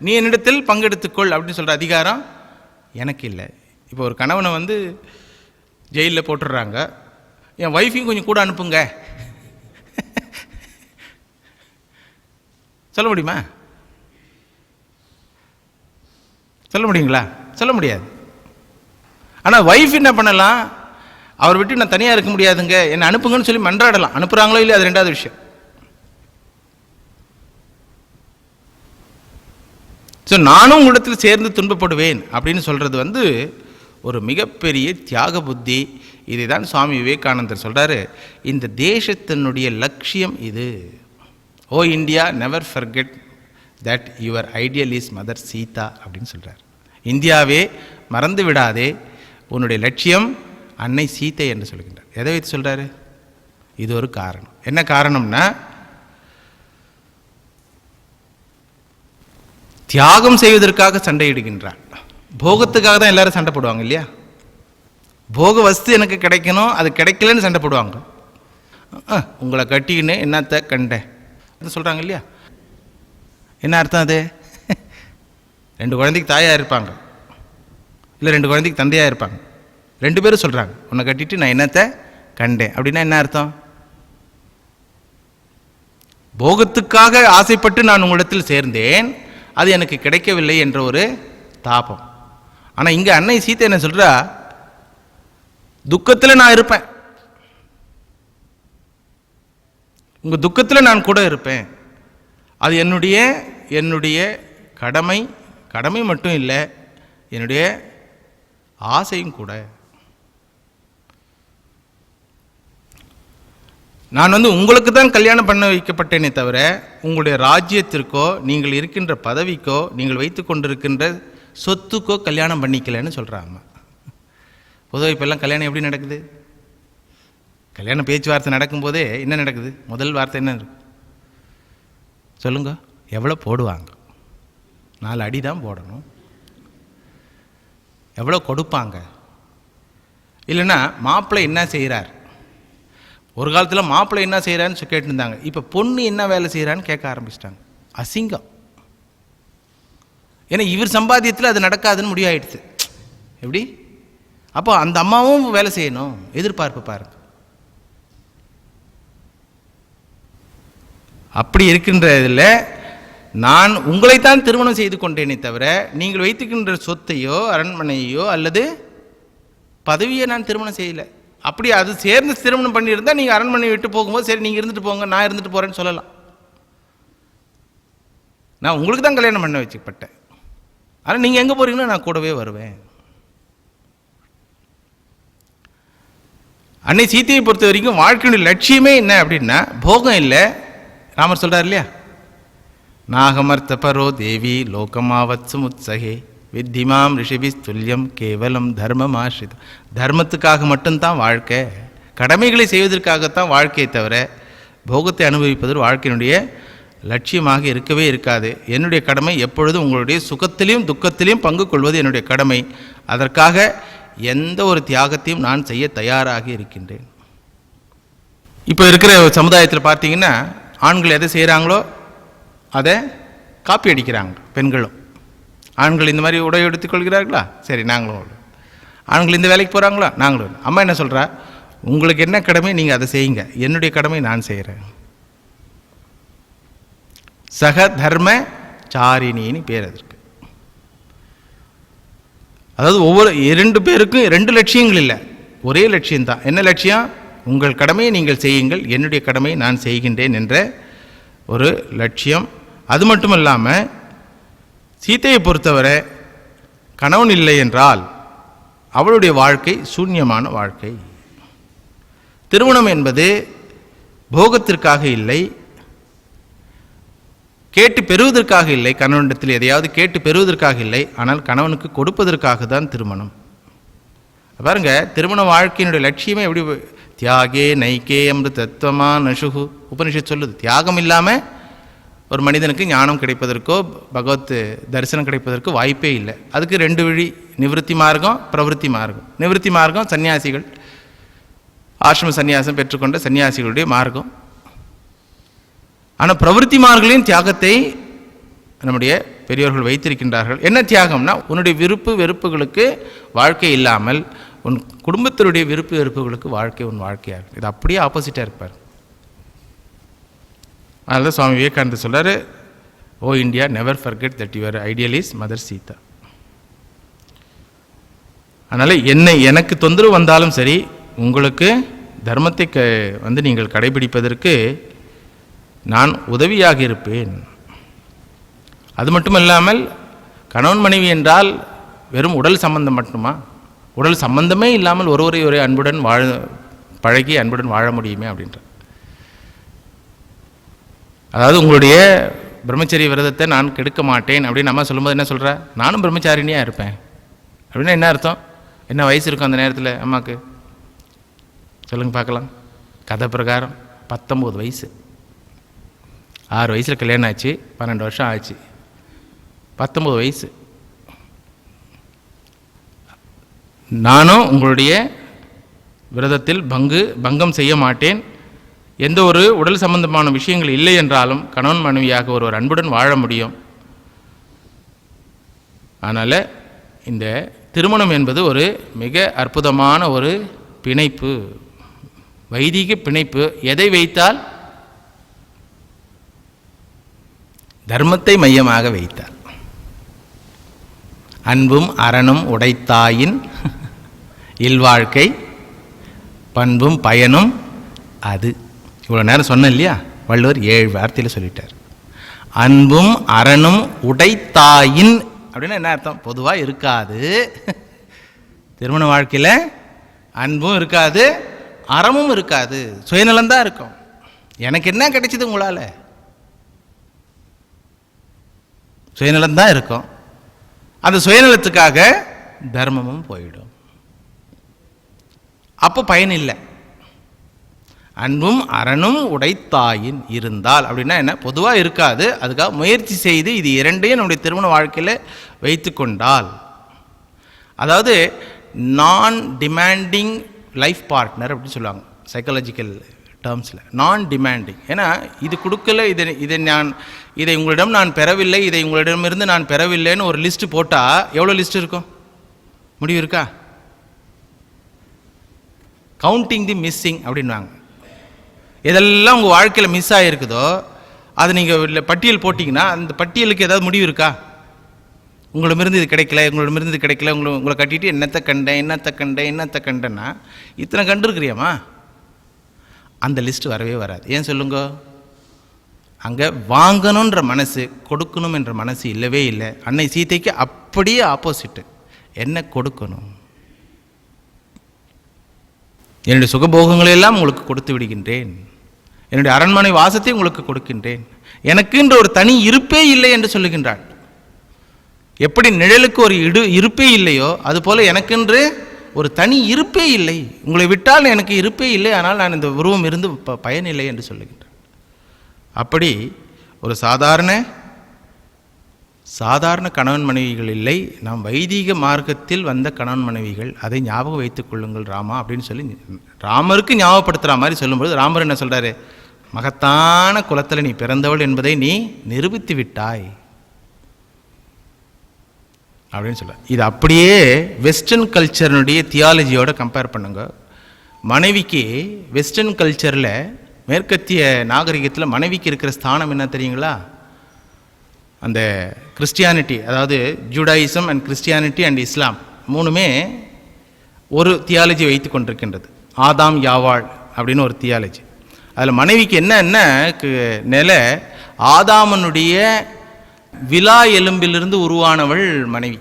நீ என்னிடத்தில் பங்கெடுத்துக்கொள் அப்படின்னு சொல்கிற அதிகாரம் எனக்கு இல்லை. இப்போ ஒரு கணவனை ஜெயிலில் போட்டுடுறாங்க, என் ஒய்ஃபையும் கொஞ்சம் கூட அனுப்புங்க சொல்ல முடியுமா? சொல்ல முடியுங்களா? சொல்ல முடியாது. ஆனால் ஒய்ஃப் என்ன பண்ணலாம், அவர் விட்டு நான் தனியாக இருக்க முடியாதுங்க, என்னை அனுப்புங்கன்னு சொல்லி மன்றாடலாம். அனுப்புகிறாங்களோ இல்லையா, அது ரெண்டாவது விஷயம். ஸோ நானும் உங்களிடத்தில் சேர்ந்து துன்பப்படுவேன் அப்படின்னு சொல்கிறது ஒரு மிகப்பெரிய தியாக புத்தி. இதை தான் சுவாமி விவேகானந்தர் சொல்கிறாரு, இந்த தேசத்தினுடைய லட்சியம் இது. O India, never forget that your ideal is mother Sita அப்படின்னு சொல்கிறார். இந்தியாவே மறந்து விடாதே, உன்னுடைய லட்சியம் அன்னை சீதை என்று சொல்கின்றார். எதை வைத்து சொல்கிறாரு? இது ஒரு காரணம். என்ன காரணம்னா, தியாகம் செய்வதற்காக சண்டையிடுகின்றார். போகத்துக்காக தான் எல்லாரும் சண்டை போடுவாங்க இல்லையா? போக வஸ்து எனக்கு கிடைக்கணும், அது கிடைக்கலன்னு சண்டை போடுவாங்க. உங்களை கட்டிக்கின்னு என்னத்த கண்டேன் சொல்கிறாங்க இல்லையா? என்ன அர்த்தம் அது? 2 குழந்தைக்கு தாயாக இருப்பாங்க, இல்லை 2 குழந்தைக்கு தந்தையாக இருப்பாங்க. 2 பேரும் சொல்கிறாங்க, உன்னை கட்டிட்டு நான் என்னத்தை கண்டேன் அப்படின்னா என்ன அர்த்தம்? போகத்துக்காக ஆசைப்பட்டு நான் உங்களிடத்தில் சேர்ந்தேன், அது எனக்கு கிடைக்கவில்லை என்ற ஒரு தாபம். ஆனால் இங்கே அன்னை சீதை என்ன சொல்கிறா, துக்கத்தில் நான் இருப்பேன், உங்கள் துக்கத்தில் நான் கூட இருப்பேன். அது என்னுடைய கடமை மட்டும் இல்லை, என்னுடைய ஆசையும் கூட. நான் உங்களுக்கு தான் கல்யாணம் பண்ண வைக்கப்பட்டேனே தவிர உங்களுடைய ராஜ்யத்திற்கோ நீங்கள் இருக்கின்ற பதவிக்கோ நீங்கள் வைத்து கொண்டிருக்கின்ற சொத்துக்கோ கல்யாணம் பண்ணிக்கலன்னு சொல்கிறாங்க. பொதுவாக இப்போல்லாம் கல்யாணம் எப்படி நடக்குது? கல்யாண பேச்சுவார்த்தை நடக்கும்போதே என்ன நடக்குது? முதல் வார்த்தை என்ன இருக்கு? சொல்லுங்க, எவ்வளோ போடுவாங்க? 4 அடி தான் போடணும். எவ்வளோ கொடுப்பாங்க? இல்லைன்னா மாப்பிள்ளை என்ன செய்கிறார்? ஒரு காலத்தில் மாப்பிள்ளை என்ன செய்கிறான்னு கேட்டுருந்தாங்க. இப்போ பொண்ணு என்ன வேலை செய்கிறான்னு கேட்க ஆரம்பிச்சிட்டாங்க. அசிங்கம். ஏன்னா இவர் சம்பாத்தியத்தில் அது நடக்காதுன்னு முடிவாயிடுச்சு. எப்படி? அப்போ அந்த அம்மாவும் வேலை செய்யணும், எதிர்பார்ப்பு பாருங்க. அப்படி இருக்கின்ற இதில் நான் உங்களைத்தான் திருமணம் செய்து கொண்டேனே தவிர நீங்கள் வைத்துக்கின்ற சொத்தையோ அரண்மனையோ அல்லது பதவியை நான் திருமணம் செய்யலை. அப்படி அது சேர்ந்து திருமணம் பண்ணியிருந்தால் நீங்கள் அரண்மனை விட்டு போகும்போது சரி நீங்கள் இருந்துட்டு போங்க, நான் இருந்துட்டு போகிறேன்னு சொல்லலாம். நான் உங்களுக்கு தான் கல்யாணம் பண்ண வச்சுப்பட்டேன், ஆனால் நீங்கள் எங்கே போகிறீங்களோ நான் கூடவே வருவேன். அன்னை சீத்தையை பொறுத்த வரைக்கும் வாழ்க்கையுடைய லட்சியமே என்ன அப்படின்னா போகம் இல்லை. ராமர் சொல்கிறார் இல்லையா, நாகமர்த்த பரோ தேவி லோகமாவத்சு முத்சகே வித்திமாம் ரிஷிபி துல்லியம் கேவலம் தர்மம் ஆசிரிதம். தர்மத்துக்காக மட்டும்தான் வாழ்க்கை, கடமைகளை செய்வதற்காகத்தான் வாழ்க்கையை தவிர போகத்தை அனுபவிப்பது வாழ்க்கையினுடைய லட்சியமாக இருக்கவே இருக்காது. என்னுடைய கடமை எப்பொழுதும் உங்களுடைய சுகத்திலையும் துக்கத்திலையும் பங்கு கொள்வது என்னுடைய கடமை. அதற்காக எந்த ஒரு தியாகத்தையும் நான் செய்ய தயாராக இருக்கின்றேன். இப்போ இருக்கிற சமுதாயத்தில் பார்த்தீங்கன்னா ஆண்கள் எதை செய்கிறாங்களோ அதை காப்பி அடிக்கிறாங்க. பெண்களும் ஆண்கள் இந்த மாதிரி உடை எடுத்துக்கொள்கிறார்களா, சரி நாங்களும். ஆண்கள் இந்த வேலைக்கு போகிறாங்களா, நாங்களும். அம்மா என்ன சொல்கிறா, உங்களுக்கு என்ன கடமை நீங்கள் அதை செய்யுங்க, என்னுடைய கடமை நான் செய்கிறேன். சக தர்ம சாரிணின்னு பேர் அதற்கு. அதாவது ஒவ்வொரு 2 பேருக்கும் 2 லட்சியங்கள் இல்லை, ஒரே லட்சியம்தான். என்ன லட்சியம்? உங்கள் கடமையை நீங்கள் செய்யுங்கள், என்னுடைய கடமையை நான் செய்கின்றேன் என்ற ஒரு லட்சியம். அது மட்டும் இல்லாமல் சீத்தையை பொறுத்தவரை கணவன் இல்லை என்றால் அவளுடைய வாழ்க்கை சூன்யமான வாழ்க்கை. திருமணம் என்பது போகத்திற்காக இல்லை, கேட்டு பெறுவதற்காக இல்லை, கணவனிடத்தில் எதையாவது கேட்டு பெறுவதற்காக இல்லை, ஆனால் கணவனுக்கு கொடுப்பதற்காக தான் திருமணம். பாருங்க, திருமண வாழ்க்கையினுடைய லட்சியமே எப்படி? தியாகே நைக்கே அமிர்தத்வமா நசுகு உபனிஷத் சொல்லுது. தியாகம் இல்லாமல் ஒரு மனிதனுக்கு ஞானம் கிடைப்பதற்கோ பகவத் தரிசனம் கிடைப்பதற்கு வாய்ப்பே இல்லை. அதுக்கு 2 வழி, நிவர்த்தி மார்க்கம், பிரவருத்தி மார்க்கம். நிவர்த்தி மார்க்கம் சன்னியாசிகள், ஆசிரம சன்னியாசம் பெற்றுக்கொண்ட சன்னியாசிகளுடைய மார்க்கம். ஆனால் பிரவருத்தி மார்களின் தியாகத்தை நம்முடைய பெரியோர்கள் வைத்திருக்கின்றார்கள். என்ன தியாகம்னா, உன்னுடைய விருப்பு வெறுப்புகளுக்கு வாழ்க்கை இல்லாமல் உன் குடும்பத்தினுடைய விருப்பு வெறுப்புகளுக்கு வாழ்க்கை உன் வாழ்க்கையாக. இது அப்படியே ஆப்போசிட்டாக இருப்பார். அதனால சுவாமி விவேகானந்தர் சொல்கிறார், O India, never forget that your ideal is mother Sita. அதனால் எனக்கு தொந்தரவு வந்தாலும் சரி, உங்களுக்கு தர்மத்தை நீங்கள் கடைபிடிப்பதற்கு நான் உதவியாக இருப்பேன். அது மட்டும் இல்லாமல் கணவன் மனைவி என்றால் வெறும் உடல் சம்பந்தம் மட்டுமா? உடல் சம்பந்தமே இல்லாமல் ஒருவரை ஒரு அன்புடன் பழகி அன்புடன் வாழ முடியுமே அப்படின்ற. அதாவது உங்களுடைய பிரம்மச்சரிய விரதத்தை நான் கெடுக்க மாட்டேன் அப்படின்னு அம்மா சொல்லும்போது என்ன சொல்கிறா, நானும் பிரம்மச்சாரிணியாக இருப்பேன் அப்படின்னா என்ன அர்த்தம்? என்ன வயசு இருக்கும் அந்த நேரத்தில் அம்மாவுக்கு? சொல்லுங்க பார்க்கலாம். கதை பிரகாரம் 19 வயசு. 6 வயசில் கல்யாணம் ஆச்சு, 12 வருஷம் ஆச்சு, 19 வயசு. நானும் உங்களுடைய விரதத்தில் பங்கம் செய்ய மாட்டேன். எந்த ஒரு உடல் சம்பந்தமான விஷயங்கள் இல்லை என்றாலும் கணவன் மனைவியாக ஒருவர் அன்புடன் வாழ முடியும். அதனால் இந்த திருமணம் என்பது ஒரு மிக அற்புதமான ஒரு பிணைப்பு, வைதிக பிணைப்பு. எதை வைத்தால்? தர்மத்தை மையமாக வைத்தார். அன்பும் அறனும் உடைத்தாயின் இல்வாழ்க்கை பண்பும் பயனும் அது. இவ்வளோ நேரம் சொன்னேன் இல்லையா, வள்ளுவர் 7 வார்த்தையில் சொல்லிட்டார். அன்பும் அறனும் உடைத்தாயின் அப்படின்னா என்ன அர்த்தம்? பொதுவாக இருக்காது. திருமண வாழ்க்கையில் அன்பும் இருக்காது, அறமும் இருக்காது, சுயநலம்தான் இருக்கும். எனக்கு என்ன கிடைச்சது உங்களால்? சுயநலம்தான் இருக்கும். அந்த சுயநலத்துக்காக தர்மமும் போயிடும். அப்போ பயன் இல்லை. அன்பும் அறனும் உடைத்தாயின் இருந்தால் அப்படின்னா என்ன, பொதுவாக இருக்காது, அதுக்காக முயற்சி செய்து இது இரண்டையும் நம்முடைய திருமண வாழ்க்கையில் வைத்து கொண்டால், அதாவது நான் டிமாண்டிங் லைஃப் பார்ட்னர் அப்படின்னு சொல்லுவாங்க சைக்காலஜிக்கல் டேர்ம்ஸில். நான் டிமாண்டிங், ஏன்னா இது கொடுக்கல, இதை உங்களிடம் நான் பெறவில்லை, இதை உங்களிடமிருந்து நான் பெறவில்லைன்னு ஒரு லிஸ்ட்டு போட்டால் எவ்வளோ லிஸ்ட் இருக்கும், முடிவு இருக்கா? கவுண்டிங் தி மிஸ்ஸிங் அப்படின்வாங்க. எதெல்லாம் உங்கள் வாழ்க்கையில் மிஸ் ஆகிருக்குதோ அது நீங்கள் பட்டியல் போட்டிங்கன்னா அந்த பட்டியலுக்கு ஏதாவது முடிவு இருக்கா? உங்களிடமிருந்து இது கிடைக்கல, உங்களிடமிருந்து இது கிடைக்கல, உங்களை கட்டிட்டு என்னத்தை கண்டேன்னா இத்தனை கண்டு இருக்கிறியாமா? அந்த லிஸ்ட்டு வரவே வராது. ஏன் சொல்லுங்க? அங்கே வாங்கணுன்ற மனசு, கொடுக்கணும் என்ற மனசு இல்லவே இல்லை. அன்னை சீதைக்கு அப்படியே ஆப்போசிட்டு. என்ன கொடுக்கணும்? என்னுடைய சுகபோகங்களை எல்லாம் உங்களுக்கு கொடுத்து விடுகின்றேன், என்னுடைய அரண்மனை வாசத்தை உங்களுக்கு கொடுக்கின்றேன், எனக்குன்ற ஒரு தனி இருப்பே இல்லை என்று சொல்லுகின்றாள். எப்படி நிழலுக்கு ஒரு இருப்பே இல்லையோ அதுபோல எனக்கென்று ஒரு தனி இருப்பே இல்லை, உங்களை விட்டால் எனக்கு இருப்பே இல்லை, ஆனால் நான் இந்த உருவம் இருந்து பயனில்லை என்று சொல்லுகின்றேன். அப்படி ஒரு சாதாரண கணவன் மனைவிகள் இல்லை, நாம் வைதீக மார்க்கத்தில் வந்த கணவன் மனைவிகள். அதை ஞாபகம் வைத்துக் கொள்ளுங்கள் ராமா அப்படின்னு சொல்லி ராமருக்கு ஞாபகப்படுத்துகிற மாதிரி சொல்லும்போது ராமர் என்ன சொல்கிறாரு? மகத்தான குலத்தில் நீ பிறந்தவள் என்பதை நீ நிரூபித்து விட்டாய் அப்படின்னு சொல்ல. இது அப்படியே வெஸ்டர்ன் கல்ச்சர்னுடைய தியாலஜியோட கம்பேர் பண்ணுங்க. மனைவிக்கு வெஸ்டர்ன் கல்ச்சரில், மேற்கத்திய நாகரிகத்தில் மனைவிக்கு இருக்கிற ஸ்தானம் என்ன தெரியுங்களா? அந்த கிறிஸ்டியானிட்டி, அதாவது ஜூடாயிசம் அண்ட் கிறிஸ்டியானிட்டி அண்ட் இஸ்லாம் மூணுமே ஒரு தியாலஜி வைத்து கொண்டிருக்கின்றது. ஆதாம் யாவாள் அப்படின்னு ஒரு தியாலஜி. அதில் மனைவிக்கு என்ன நிலை, ஆதாமனுடைய விலா எலும்பிலிருந்து உருவானவள் மனைவி.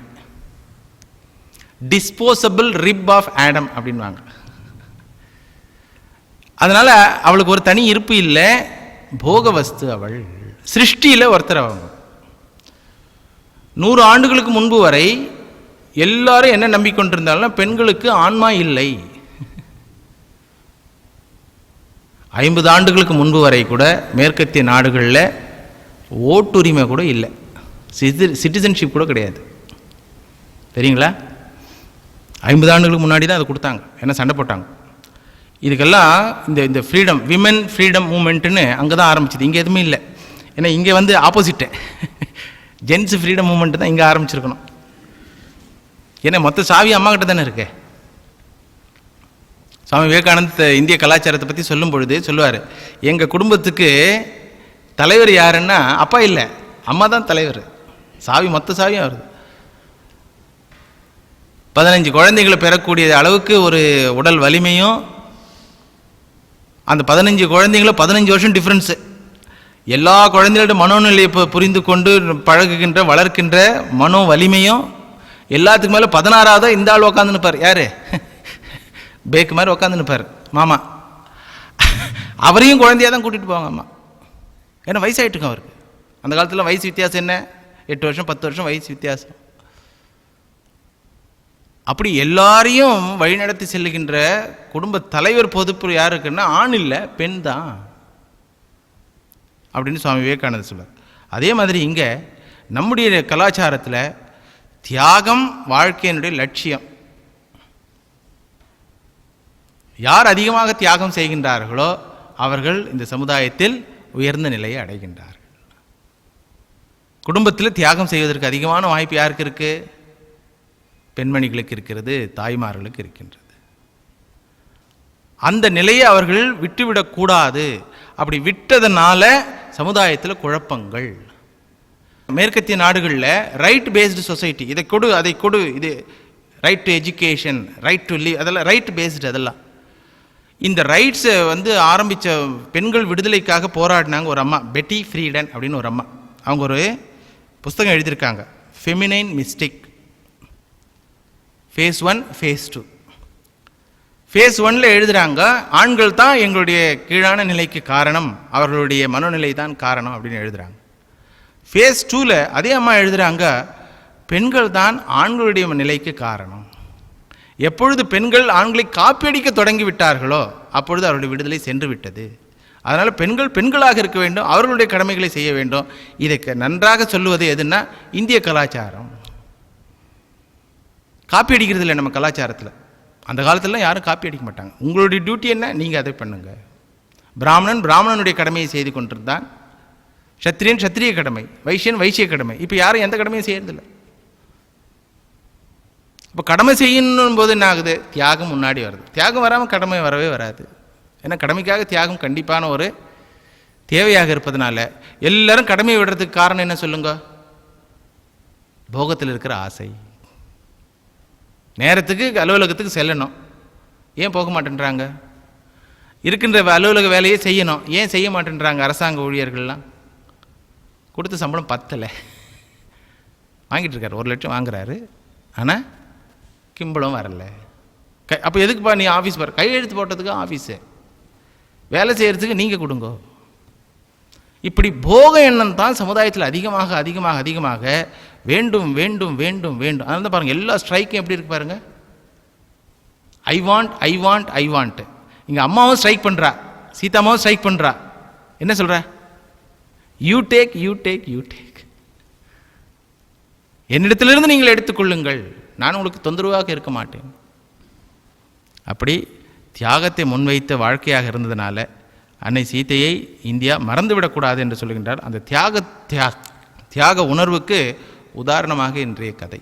டிஸ்போசபிள் ரிப் ஆஃப் ஆடம் அப்படின்வாங்க. அதனால் அவளுக்கு ஒரு தனி இருப்பு இல்லை, போக வஸ்து அவள், சிருஷ்டியில் ஒருத்தர். அவங்க 100 ஆண்டுகளுக்கு முன்பு வரை எல்லாரும் என்ன நம்பிக்கொண்டிருந்தாலும் பெண்களுக்கு ஆன்மா இல்லை. 50 ஆண்டுகளுக்கு முன்பு வரை கூட மேற்கத்திய நாடுகளில் ஓட்டுரிமை கூட இல்லை, சிட்டிசன்ஷிப் கூட கிடையாது. தெரியுங்களா? 50 ஆண்டுகளுக்கு முன்னாடி தான் அதை கொடுத்தாங்க, என்ன சண்டை போட்டாங்க. இதுக்கெல்லாம் இந்த ஃப்ரீடம், விமன் ஃப்ரீடம் மூமெண்ட்டுன்னு அங்கே தான் ஆரம்பிச்சிது. இங்கே எதுவுமே இல்லை. ஏன்னா இங்கே வந்து ஆப்போசிட்டு, ஜென்ஸ் ஃப்ரீடம் மூமெண்ட்டு தான் இங்கே ஆரம்பிச்சிருக்கணும். ஏன்னா மொத்த சாவி அம்மா கிட்ட தானே இருக்கு. சுவாமி விவேகானந்த இந்திய கலாச்சாரத்தை பற்றி சொல்லும் பொழுது சொல்லுவார், எங்கள் குடும்பத்துக்கு தலைவர் யாருன்னா அப்பா இல்லை, அம்மா தான் தலைவர். சாவி, மொத்த சாவியும் வருது. 15 குழந்தைகளை பெறக்கூடிய அளவுக்கு ஒரு உடல் வலிமையும், அந்த 15 குழந்தைங்களும் 15 வருஷம் டிஃப்ரென்ஸு. எல்லா குழந்தைகளோட மனோநிலையை புரிந்து கொண்டு பழகுகின்ற வளர்க்கின்ற மனோ வலிமையும், எல்லாத்துக்கு மேலே 16ஆவதாக இந்த ஆள் உக்காந்துன்னுப்பார். யார்? பேக்கு மாதிரி உக்காந்துன்னுப்பார் மாமா. அவரையும் குழந்தையாக தான் கூட்டிகிட்டு போவாங்க அம்மா. ஏன்னா வயசாகிட்டுருக்கோம் அவருக்கு. அந்த காலத்தில் வயசு வித்தியாசம் என்ன, 8 வருஷம் 10 வருஷம் வயசு வித்தியாசம். அப்படி எல்லாரையும் வழிநடத்தி செல்லுகின்ற குடும்ப தலைவர் பொறுப்பு யாருக்குன்னா ஆண் இல்லை, பெண் தான் அப்படின்னு சுவாமி விவேகானந்தர் சொல்றார். அதே மாதிரி இங்கே நம்முடைய கலாச்சாரத்தில் தியாகம் வாழ்க்கையினுடைய லட்சியம். யார் அதிகமாக தியாகம் செய்கின்றார்களோ அவர்கள் இந்த சமுதாயத்தில் உயர்ந்த நிலையை அடைகின்றார்கள். குடும்பத்தில் தியாகம் செய்வதற்கு அதிகமான வாய்ப்பு யாருக்கு இருக்கு? பெண்மணிகளுக்கு இருக்கிறது, தாய்மார்களுக்கு இருக்கின்றது. அந்த நிலையை அவர்கள் விட்டுவிடக்கூடாது. அப்படி விட்டதனால சமுதாயத்தில் குழப்பங்கள். மேற்கத்திய நாடுகளில் ரைட் பேஸ்டு சொசைட்டி, இதை கொடு அதை கொடு, இது right to education, right to live, அதெல்லாம் ரைட் பேஸ்டு. அதெல்லாம் இந்த ரைட்ஸை வந்து ஆரம்பித்த பெண்கள் விடுதலைக்காக போராடினாங்க ஒரு அம்மா, பெட்டி ஃப்ரீடன் அப்படின்னு ஒரு அம்மா. அவங்க ஒரு புஸ்தகம் எழுதியிருக்காங்க, feminine mistake, phase 1 phase 2. Phase 1 எழுதுகிறாங்க, ஆண்கள் தான் எங்களுடைய கீழான நிலைக்கு காரணம், அவர்களுடைய மனோநிலை தான் காரணம் அப்படின்னு எழுதுகிறாங்க. ஃபேஸ் 2 அதே அம்மா எழுதுகிறாங்க, பெண்கள் தான் ஆண்களுடைய நிலைக்கு காரணம். எப்பொழுது பெண்கள் ஆண்களை காப்பியடிக்க தொடங்கி விட்டார்களோ அப்பொழுது அவருடைய விடுதலை சென்று விட்டது. அதனால் பெண்கள் பெண்களாக இருக்க வேண்டும், அவர்களுடைய கடமைகளை செய்ய வேண்டும். இதை நன்றாக சொல்லுவது எதுன்னா இந்திய கலாச்சாரம். காப்பி அடிக்கிறது இல்லை நம்ம கலாச்சாரத்தில். அந்த காலத்திலலாம் யாரும் காப்பி அடிக்க மாட்டாங்க. உங்களுடைய டியூட்டி என்ன, நீங்கள் அதை பண்ணுங்க. பிராமணன் பிராமணனுடைய கடமையை செய்து கொண்டிருந்தான், சத்திரியன் சத்திரிய கடமை, வைசியன் வைசிய கடமை. இப்போ யாரும் எந்த கடமையும் செய்யறதில்லை. இப்போ கடமை செய்யணும் போது என்ன ஆகுது, தியாகம் முன்னாடி வருது. தியாகம் வராமல் கடமை வரவே வராது. ஏன்னா கடமைக்காக தியாகம் கண்டிப்பான ஒரு தேவையாக இருப்பதனால எல்லாரும் கடமையை விடுறதுக்கு காரணம் என்ன சொல்லுங்க, போகத்தில் இருக்கிற ஆசை. நேரத்துக்கு அலுவலகத்துக்கு செல்லணும், ஏன் போக மாட்டேன்றாங்க? இருக்கின்ற அலுவலக வேலையை செய்யணும், ஏன் செய்ய மாட்டேன்றாங்க? அரசாங்க ஊழியர்கள்லாம் கொடுத்த சம்பளம் பத்தலை, வாங்கிட்டு இருக்காரு, 1 லட்சம் வாங்குறாரு, ஆனால் கிம்பளம் வரல. அப்போ எதுக்குப்பா நீ ஆஃபீஸ் பாரு? கையெழுத்து போட்டதுக்கு ஆஃபீஸு, வேலை செய்கிறதுக்கு நீங்கள் கொடுங்க. இப்படி போக எண்ணம் தான் சமுதாயத்தில் அதிகமாக அதிகமாக அதிகமாக வேண்டும் வேண்டும் வேண்டும் வேண்டும். அதனால தான் பாருங்கள் எல்லா ஸ்ட்ரைக்கும் எப்படி இருக்கு பாருங்கள். I want I want I want. இங்கே அம்மாவும் ஸ்ட்ரைக் பண்ணுறா, சீதாமாவும் ஸ்ட்ரைக் பண்ணுறா. என்ன சொல்கிற? You take you take you take. என்னிடத்திலிருந்து நீங்கள் எடுத்துக்கொள்ளுங்கள், நான் உங்களுக்கு தொந்தரவாக இருக்க மாட்டேன். அப்படி தியாகத்தை முன்வைத்த வாழ்க்கையாக இருந்ததுனால அன்னை சீதையை இந்தியா மறந்துவிடக்கூடாது என்று சொல்லுகின்றார். அந்த தியாக உணர்வுக்கு உதாரணமாக இன்றைய கதை.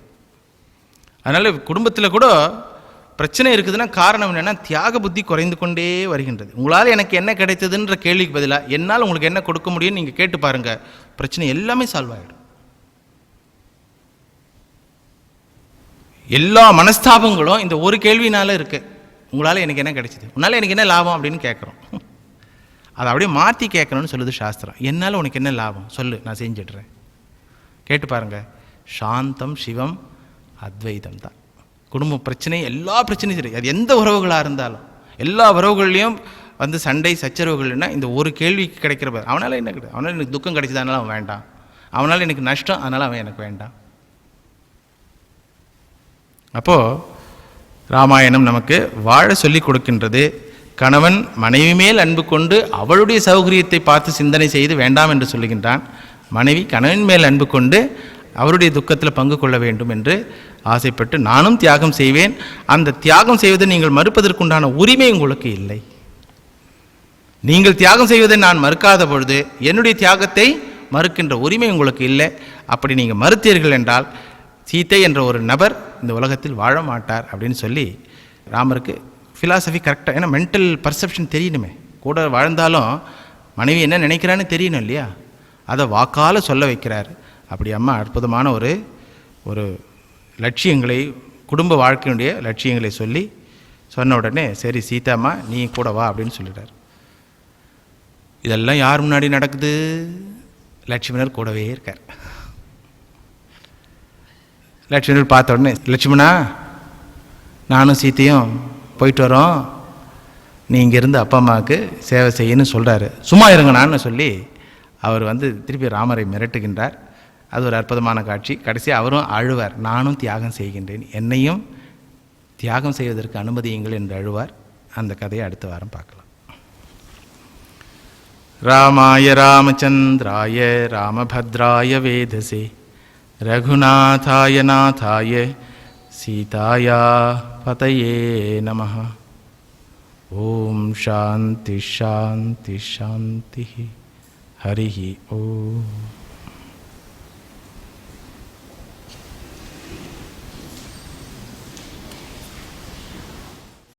அதனால் குடும்பத்தில் கூட பிரச்சனை இருக்குதுன்னா காரணம் என்னென்னா தியாக புத்தி குறைந்து கொண்டே வருகின்றது. உங்களால் எனக்கு என்ன கிடைத்ததுன்ற கேள்விக்கு பதிலாக என்னால் உங்களுக்கு என்ன கொடுக்க முடியும்னு நீங்கள் கேட்டு பாருங்கள், பிரச்சனை எல்லாமே சால்வ் ஆகிடும். எல்லா மனஸ்தாபங்களும் இந்த ஒரு கேள்வினால இருக்கு, உங்களால் எனக்கு என்ன கிடைச்சிது, உன்னால் எனக்கு என்ன லாபம் அப்படின்னு கேட்குறோம். அதை அப்படியே மாற்றி கேட்கணும்னு சொல்லுது சாஸ்திரம். என்னால் உனக்கு என்ன லாபம் சொல்லு, நான் செஞ்சிடுறேன். கேட்டு பாருங்கள், சாந்தம் சிவம் அத்வைதம் தான். குடும்ப பிரச்சனை எல்லா பிரச்சனையும் சரி, அது எந்த உறவுகளாக இருந்தாலும் எல்லா உறவுகள்லையும் வந்து சண்டை சச்சரவுகள்னா இந்த ஒரு கேள்விக்கு கிடைக்கிற பாரு, அவனால் என்ன கிடையாது, அவனால் எனக்கு துக்கம் கிடைச்சது அதனால் அவன் வேண்டாம், அவனால் எனக்கு நஷ்டம் அதனால் அவன் எனக்கு வேண்டாம். அப்போது ராமாயணம் நமக்கு வாழ சொல்லி கொடுக்கின்றது. கணவன் மனைவி மேல் அன்பு கொண்டு அவளுடைய சௌகரியத்தை பார்த்து சிந்தனை செய்து வேண்டாம் என்று சொல்லுகின்றான். மனைவி கணவன் மேல் அன்பு கொண்டு அவருடைய துக்கத்தில் பங்கு கொள்ள வேண்டும் என்று ஆசைப்பட்டு நானும் தியாகம் செய்வேன், அந்த தியாகம் செய்வதை நீங்கள் மறுப்பதற்குண்டான உரிமை உங்களுக்கு இல்லை. நீங்கள் தியாகம் செய்வதை நான் மறுக்காத பொழுது என்னுடைய தியாகத்தை மறுக்கின்ற உரிமை உங்களுக்கு இல்லை. அப்படி நீங்கள் மறுத்தீர்கள் என்றால் சீதை என்ற ஒரு நபர் இந்த உலகத்தில் வாழ மாட்டார் அப்படின்னு சொல்லி ராமருக்கு ஃபிலாசபி கரெக்டாக, ஏன்னா மென்டல் பர்செப்ஷன் தெரியணுமே, கூட வாழ்ந்தாலும் மனைவி என்ன நினைக்கிறான்னு தெரியணும் இல்லையா, அதை வாக்கால் சொல்ல வைக்கிறார். அப்படி அம்மா அற்புதமான ஒரு லட்சியங்களை, குடும்ப வாழ்க்கையினுடைய லட்சியங்களை சொன்ன உடனே சரி சீதாம்மா நீ கூட வா அப்படின்னு சொல்லிடுறார். இதெல்லாம் யார் முன்னாடி நடக்குது? லட்சுமணர் கூடவே இருக்கார். லட்சுமணர் பார்த்த உடனே, லட்சுமணா நானும் சீத்தையும் போயிட்டு வரோம், நீ இங்கேருந்து அப்பா அம்மாவுக்கு சேவை செய்யணும்னு சொல்கிறாரு, சும்மா இருங்கண்ணான்னு சொல்லி அவர் திருப்பி ராமரை மிரட்டுகின்றார். அது ஒரு அற்புதமான காட்சி. கடைசி அவரும் அழுவார், நானும் தியாகம் செய்கின்றேன், என்னையும் தியாகம் செய்வதற்கு அனுமதியுங்கள் என்று அழுவார். அந்த கதையை அடுத்த வாரம் பார்க்கலாம். ராமாய ராமச்சந்திராய ராமபத்ராய வேதசே ரகுநாதாய நாதாய சீதாயா பதயே நமஹ. ஓம் சாந்தி ஷாந்தி ஷாந்தி. ஹரிஹி ஓம்.